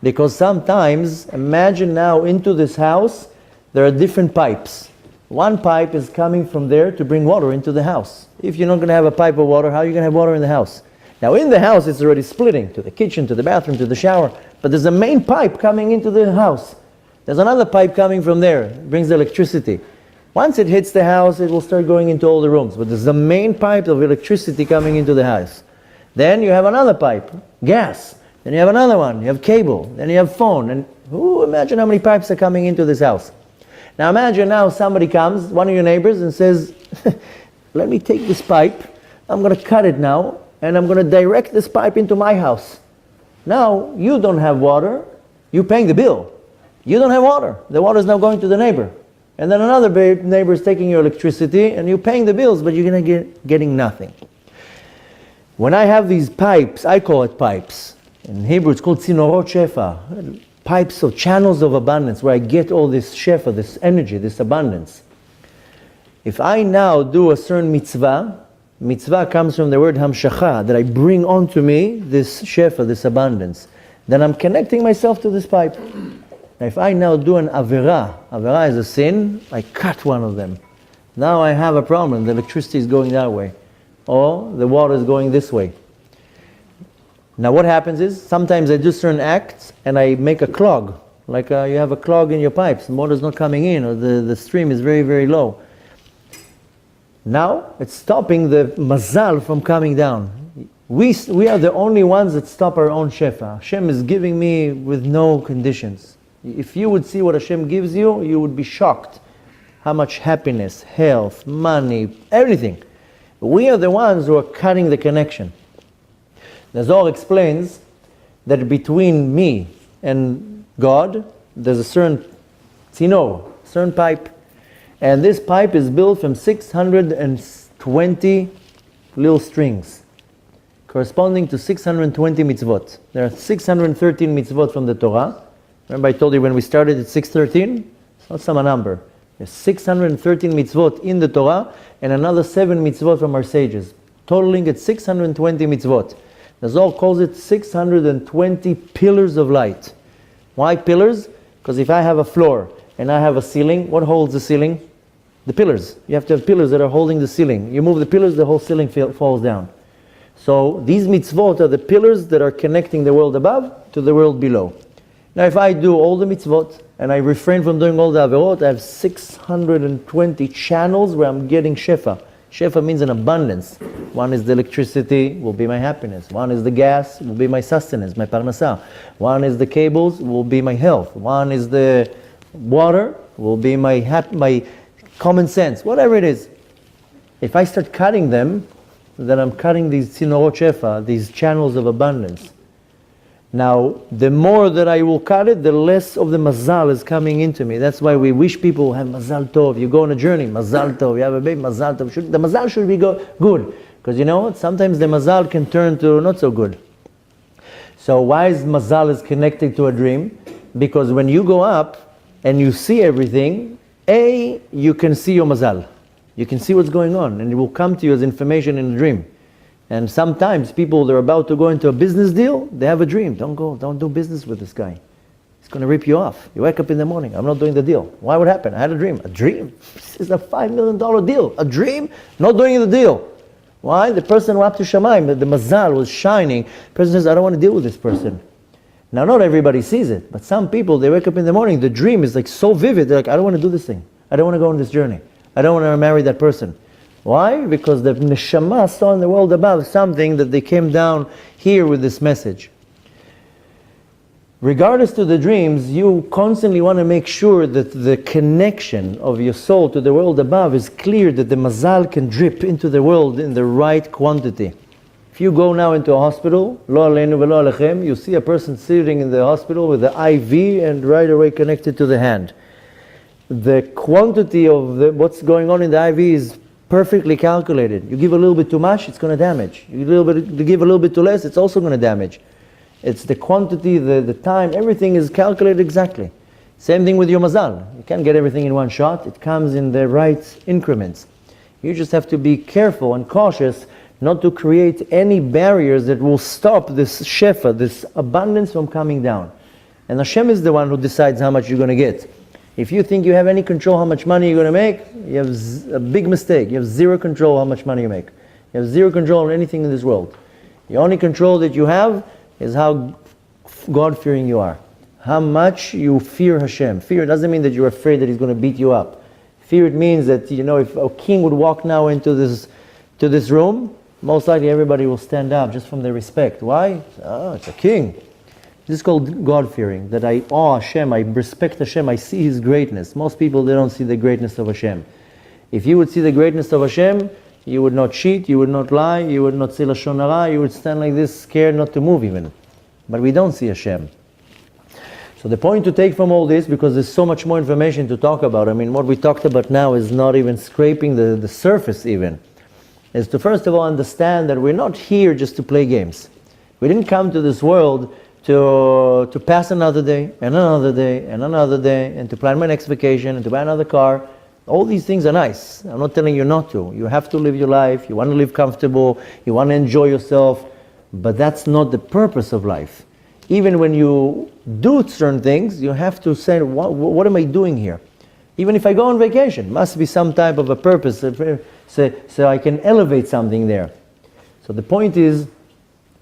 Because sometimes, imagine now into this house, there are different pipes. One pipe is coming from there to bring water into the house. If you're not going to have a pipe of water, how are you going to have water in the house? Now in the house it's already splitting to the kitchen, to the bathroom, to the shower, but there's a main pipe coming into the house. There's another pipe coming from there, it brings electricity. Once it hits the house, it will start going into all the rooms, but there's a main pipe of electricity coming into the house. Then you have another pipe, gas. Then you have another one, you have cable, then you have phone, and imagine how many pipes are coming into this house. Now imagine now somebody comes, one of your neighbors, and says, let me take this pipe, I'm going to cut it now, and I'm going to direct this pipe into my house. Now, you don't have water, you're paying the bill. You don't have water, the water is now going to the neighbor. And then another neighbor is taking your electricity, and you're paying the bills, but you're going to getting nothing. When I have these pipes, I call it pipes. In Hebrew it's called tzinorot shefa. Pipes of channels of abundance, where I get all this shefa, this energy, this abundance. If I now do a certain mitzvah, mitzvah comes from the word hamshacha, that I bring onto me this shefa, this abundance. Then I'm connecting myself to this pipe. Now if I now do an avera is a sin, I cut one of them. Now I have a problem, the electricity is going that way, or the water is going this way. Now what happens is, sometimes I do certain acts and I make a clog. Like you have a clog in your pipes, the water is not coming in, or the stream is very, very low. Now it's stopping the mazal from coming down. We are the only ones that stop our own shefa. Hashem is giving me with no conditions. If you would see what Hashem gives you, you would be shocked. How much happiness, health, money, everything. We are the ones who are cutting the connection. The Zohar explains that between me and God, there's a certain tzino, certain pipe. And this pipe is built from 620 little strings, corresponding to 620 mitzvot. There are 613 mitzvot from the Torah. Remember I told you when we started at 613? It's not some number. There's 613 mitzvot in the Torah, and another 7 mitzvot from our sages, totaling at 620 mitzvot. The Zohar calls it 620 pillars of light. Why pillars? Because if I have a floor and I have a ceiling, what holds the ceiling? The pillars. You have to have pillars that are holding the ceiling. You move the pillars, the whole ceiling falls down. So these mitzvot are the pillars that are connecting the world above to the world below. Now if I do all the mitzvot and I refrain from doing all the averot, I have 620 channels where I'm getting shefa. Shefa means an abundance. One is the electricity, will be my happiness. One is the gas, will be my sustenance, my parnasah. One is the cables, will be my health. One is the water, will be my common sense. Whatever it is. If I start cutting them, then I'm cutting these tzinorot shefa, these channels of abundance. Now, the more that I will cut it, the less of the mazal is coming into me. That's why we wish people have mazal tov. You go on a journey, mazal tov. You have a baby, mazal tov. The mazal should be good. Because you know what? Sometimes the mazal can turn to not so good. So why is mazal is connected to a dream? Because when you go up and you see everything, you can see your mazal. You can see what's going on, and it will come to you as information in a dream. And sometimes people, they're about to go into a business deal, they have a dream. Don't do business with this guy. He's going to rip you off. You wake up in the morning, I'm not doing the deal. Why would happen? I had a dream. A dream? This is a $5 million deal. A dream? Not doing the deal. Why? The person went up to Shamayim, the mazal was shining. The person says, I don't want to deal with this person. Now, not everybody sees it, but some people, they wake up in the morning, the dream is like so vivid, they're like, I don't want to do this thing. I don't want to go on this journey. I don't want to marry that person. Why? Because the neshama saw in the world above something that they came down here with this message. Regardless to the dreams, you constantly want to make sure that the connection of your soul to the world above is clear, that the mazal can drip into the world in the right quantity. If you go now into a hospital, lo aleinu velo alechem, you see a person sitting in the hospital with the IV and right away connected to the hand. The quantity of what's going on in the IV is perfectly calculated. You give a little bit too much, it's going to damage. You give a little bit too less, it's also going to damage. It's the quantity, the time, everything is calculated exactly. Same thing with your mazal. You can't get everything in one shot. It comes in the right increments. You just have to be careful and cautious not to create any barriers that will stop this shefa, this abundance from coming down. And Hashem is the one who decides how much you're going to get. If you think you have any control how much money you're going to make, you have a big mistake. You have zero control how much money you make. You have zero control on anything in this world. The only control that you have is how God-fearing you are. How much you fear Hashem. Fear doesn't mean that you're afraid that He's going to beat you up. Fear, it means that, if a king would walk now into this room, most likely everybody will stand up just from their respect. Why? It's a king. This is called God-fearing, that I awe Hashem, I respect Hashem, I see His greatness. Most people, they don't see the greatness of Hashem. If you would see the greatness of Hashem, you would not cheat, you would not lie, you would not say lashon hara, you would stand like this, scared not to move even. But we don't see Hashem. So the point to take from all this, because there's so much more information to talk about, what we talked about now is not even scraping the surface even, is to first of all understand that we're not here just to play games. We didn't come to this world to pass another day, and another day, and another day, and to plan my next vacation, and to buy another car. All these things are nice. I'm not telling you not to. You have to live your life, you want to live comfortable, you want to enjoy yourself, but that's not the purpose of life. Even when you do certain things, you have to say, what am I doing here? Even if I go on vacation, must be some type of a purpose, so I can elevate something there. So the point is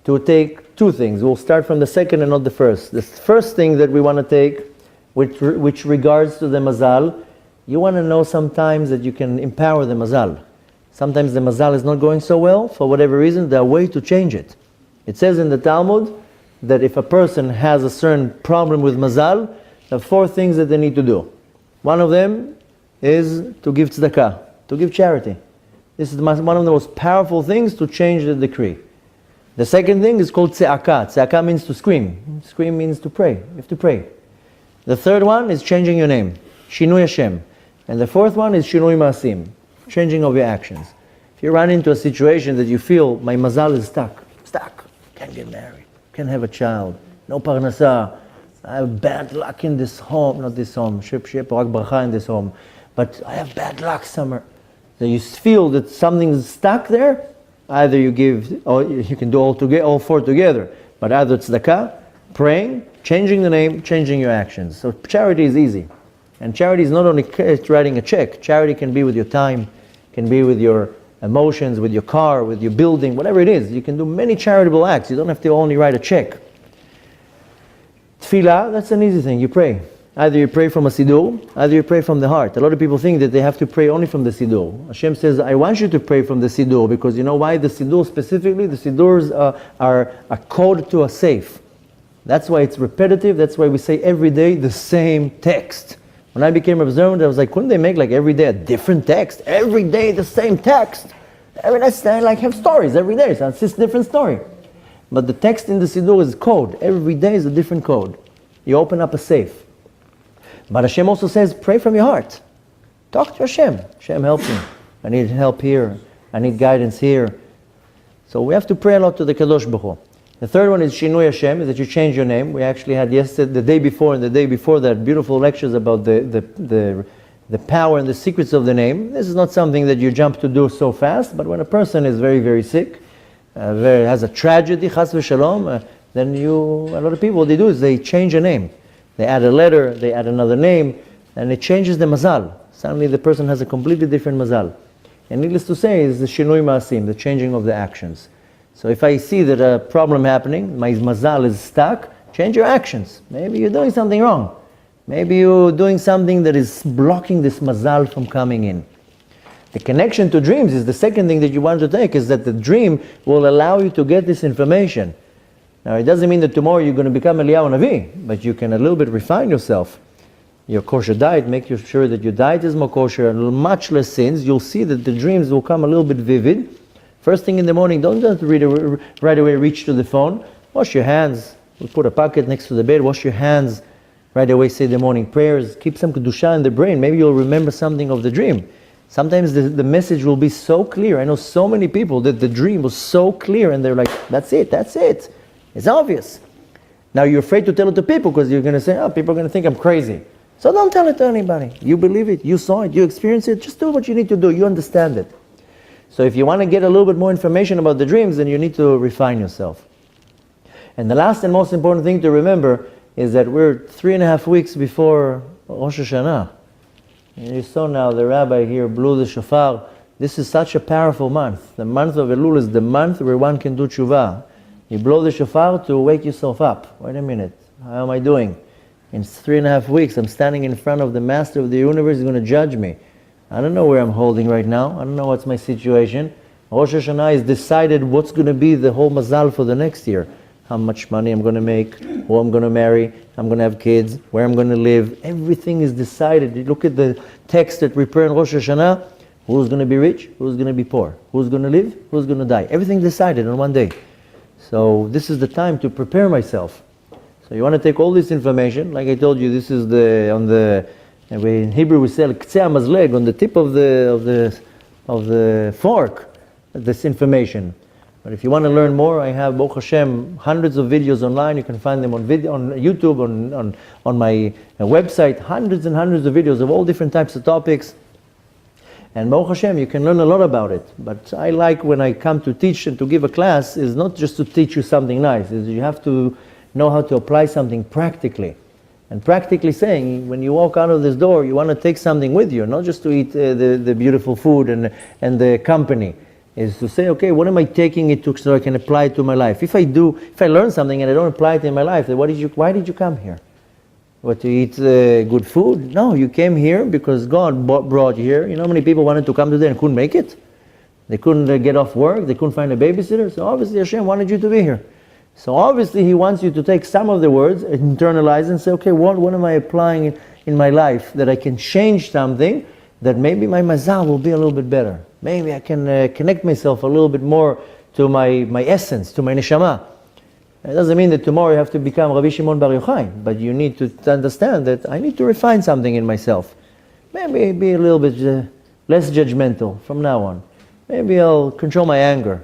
to take two things. We'll start from the second and not the first. The first thing that we want to take, which regards to the mazal, you want to know sometimes that you can empower the mazal. Sometimes the mazal is not going so well, for whatever reason, there are ways to change it. It says in the Talmud that if a person has a certain problem with mazal, there are four things that they need to do. One of them is to give tzedakah, to give charity. This is one of the most powerful things to change the decree. The second thing is called tze'akah. Tze'akah means to scream. Scream means to pray. You have to pray. The third one is changing your name. Shinui Hashem. And the fourth one is Shinui Maasim. Changing of your actions. If you run into a situation that you feel, my mazal is stuck. Can't get married. Can't have a child. No parnasah. I have bad luck in this home. Not this home. Shep rak bracha in this home. But I have bad luck somewhere. So you feel that something's stuck there. Either you give, or you can do all four together. But either it's tzedakah, praying, changing the name, changing your actions. So charity is easy. And charity is not only writing a check. Charity can be with your time, can be with your emotions, with your car, with your building, whatever it is. You can do many charitable acts. You don't have to only write a check. Tefillah, that's an easy thing. You pray. Either you pray from a siddur, either you pray from the heart. A lot of people think that they have to pray only from the siddur. Hashem says, I want you to pray from the siddur, because you know why? The siddur specifically, the siddurs are a code to a safe. That's why it's repetitive. That's why we say every day the same text. When I became observant, I was like, couldn't they make like every day a different text? Every day the same text. Every day I like have stories every day, so it's just a different story. But the text in the siddur is code. Every day is a different code. You open up a safe. But Hashem also says, pray from your heart. Talk to Hashem. Hashem, help me. I need help here. I need guidance here. So we have to pray a lot to the Kadosh Baruch Hu. The third one is Shinui Hashem, is that you change your name. We actually had yesterday, the day before and the day before that, beautiful lectures about the power and the secrets of the name. This is not something that you jump to do so fast, but when a person is very, very sick, has a tragedy, chas v'shalom, then a lot of people, what they do is they change a name. They add a letter, they add another name, and it changes the mazal. Suddenly the person has a completely different mazal. And needless to say is the shinui ma'asim, the changing of the actions. So if I see that a problem happening, my mazal is stuck, change your actions. Maybe you're doing something wrong. Maybe you're doing something that is blocking this mazal from coming in. The connection to dreams is the second thing that you want to take, is that the dream will allow you to get this information. Now it doesn't mean that tomorrow you're going to become Eliyahu Navi, but you can a little bit refine yourself. Your kosher diet, make sure that your diet is more kosher and much less sins. You'll see that the dreams will come a little bit vivid. First thing in the morning, don't just right away reach to the phone. Wash your hands. We'll put a pocket next to the bed. Wash your hands. Right away say the morning prayers. Keep some kedusha in the brain. Maybe you'll remember something of the dream. Sometimes the message will be so clear. I know so many people that the dream was so clear and they're like, that's it. It's obvious. Now you're afraid to tell it to people because you're going to say, people are going to think I'm crazy. So don't tell it to anybody. You believe it, you saw it, you experienced it, just do what you need to do. You understand it. So if you want to get a little bit more information about the dreams, then you need to refine yourself. And the last and most important thing to remember is that we're 3.5 weeks before Rosh Hashanah. And you saw now the rabbi here blew the shofar. This is such a powerful month. The month of Elul is the month where one can do tshuva. You blow the shofar to wake yourself up. Wait a minute, how am I doing? In 3.5 weeks, I'm standing in front of the Master of the universe. He's going to judge me. I don't know where I'm holding right now. I don't know what's my situation. Rosh Hashanah is decided what's going to be the whole mazal for the next year. How much money I'm going to make, who I'm going to marry, I'm going to have kids, where I'm going to live. Everything is decided. You look at the text that we pray in Rosh Hashanah. Who's going to be rich? Who's going to be poor? Who's going to live? Who's going to die? Everything decided on one day. So this is the time to prepare myself. So you want to take all this information, like I told you, this is in Hebrew we say k'tzeh hamazleg, on the tip of the fork, this information. But if you want to learn more, I have, Baruch Hashem, hundreds of videos online. You can find them on YouTube, on my website, hundreds and hundreds of videos of all different types of topics. And Baruch Hashem, you can learn a lot about it. But I like when I come to teach and to give a class, is not just to teach you something nice, is you have to know how to apply something practically. And practically saying, when you walk out of this door, you want to take something with you, not just to eat the beautiful food and the company. Is to say, okay, what am I taking it to so I can apply it to my life? If I learn something and I don't apply it in my life, then why did you come here? What, to eat good food? No, you came here because God brought you here. You know how many people wanted to come today and couldn't make it? They couldn't get off work, they couldn't find a babysitter, so obviously Hashem wanted you to be here. So obviously He wants you to take some of the words, internalize and say, okay, what am I applying in my life that I can change something that maybe my mazal will be a little bit better. Maybe I can connect myself a little bit more to my essence, to my neshama. It doesn't mean that tomorrow you have to become Rabbi Shimon Bar Yochai, but you need to understand that I need to refine something in myself. Maybe be a little bit less judgmental from now on. Maybe I'll control my anger.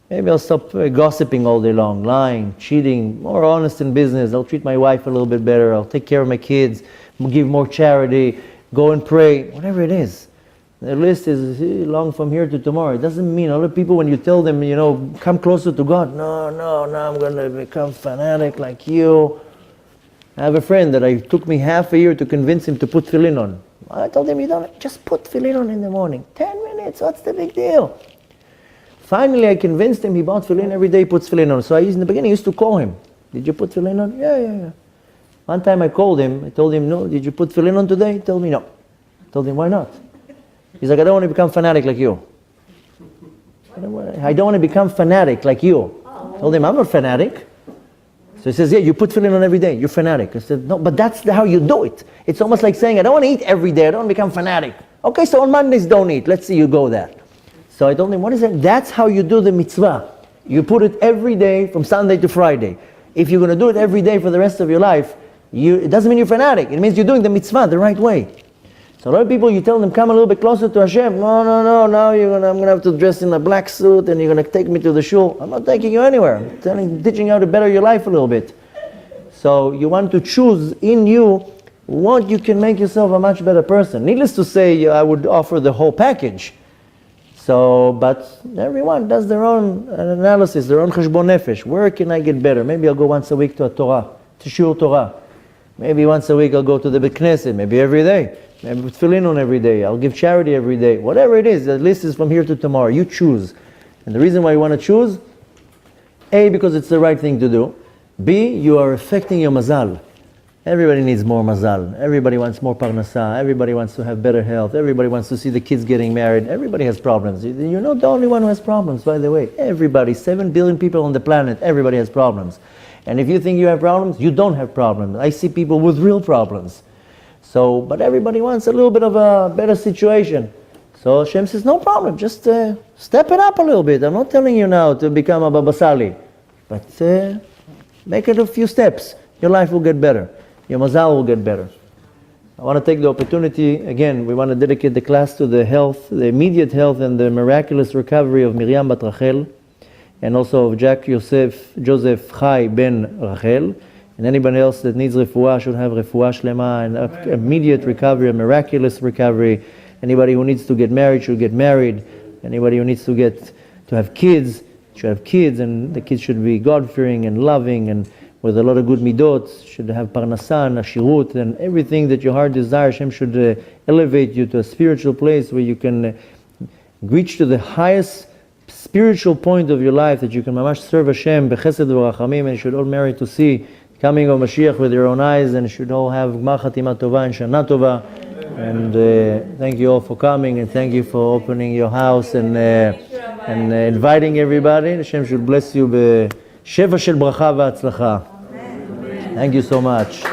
Maybe I'll stop gossiping all day long, lying, cheating, more honest in business. I'll treat my wife a little bit better. I'll take care of my kids, give more charity, go and pray, whatever it is. The list is long from here to tomorrow. It doesn't mean, other people, when you tell them, come closer to God, no, I'm going to become fanatic like you. I have a friend that it took me half a year to convince him to put tefillin on. I told him, just put tefillin on in the morning. 10 minutes, what's the big deal? Finally, I convinced him, he bought tefillin every day, he puts tefillin on. So in the beginning, I used to call him. Did you put tefillin on? Yeah. One time I called him, I told him, no, did you put tefillin on today? He told me no. I told him, why not? He's like, I don't want to become fanatic like you. I don't want to become fanatic like you. I told him, I'm not fanatic. So he says, yeah, you put tefillin on every day, you're fanatic. I said, no, but that's how you do it. It's almost like saying, I don't want to eat every day, I don't want to become fanatic. Okay, so on Mondays don't eat, let's see you go there. So I told him, what is that? That's how you do the mitzvah. You put it every day from Sunday to Friday. If you're going to do it every day for the rest of your life, it doesn't mean you're fanatic. It means you're doing the mitzvah the right way. So a lot of people, you tell them, come a little bit closer to Hashem. No, now I'm going to have to dress in a black suit and you're going to take me to the shul. I'm not taking you anywhere. I'm teaching you how to better your life a little bit. So you want to choose in you what you can make yourself a much better person. Needless to say, I would offer the whole package. So, but everyone does their own analysis, their own cheshbon nefesh. Where can I get better? Maybe I'll go once a week to a Torah, to Shiur Torah. Maybe once a week I'll go to the Beit Knesset, maybe every day. Maybe with tefillin on every day. I'll give charity every day. Whatever it is, the list is from here to tomorrow. You choose. And the reason why you want to choose, A, because it's the right thing to do. B, you are affecting your mazal. Everybody needs more mazal. Everybody wants more parnasa. Everybody wants to have better health. Everybody wants to see the kids getting married. Everybody has problems. You're not the only one who has problems, by the way. Everybody, 7 billion people on the planet, everybody has problems. And if you think you have problems, you don't have problems. I see people with real problems. So, but everybody wants a little bit of a better situation. So Hashem says, no problem, just step it up a little bit. I'm not telling you now to become a Baba Sali, but make it a few steps. Your life will get better. Your mazal will get better. I want to take the opportunity, again, we want to dedicate the class to the health, the immediate health and the miraculous recovery of Miriam bat Rachel, and also of Joseph Chai ben Rachel, and anybody else that needs refuah should have refuah shlema, and immediate recovery, a miraculous recovery. Anybody who needs to get married should get married. Anybody who needs to have kids should have kids, and the kids should be God-fearing and loving and with a lot of good midot, should have parnasa and ashirut, and everything that your heart desires. Hashem should elevate you to a spiritual place where you can reach to the highest spiritual point of your life, that you can mamash serve Hashem bechesed v'rachamim, and you should all merit to see coming of Mashiach with your own eyes, and should all have gmar chatima tova and shana tova. And thank you all for coming, and thank you for opening your house and inviting everybody. Hashem should bless you b'sheva shel bracha v'atzlacha. Thank you so much.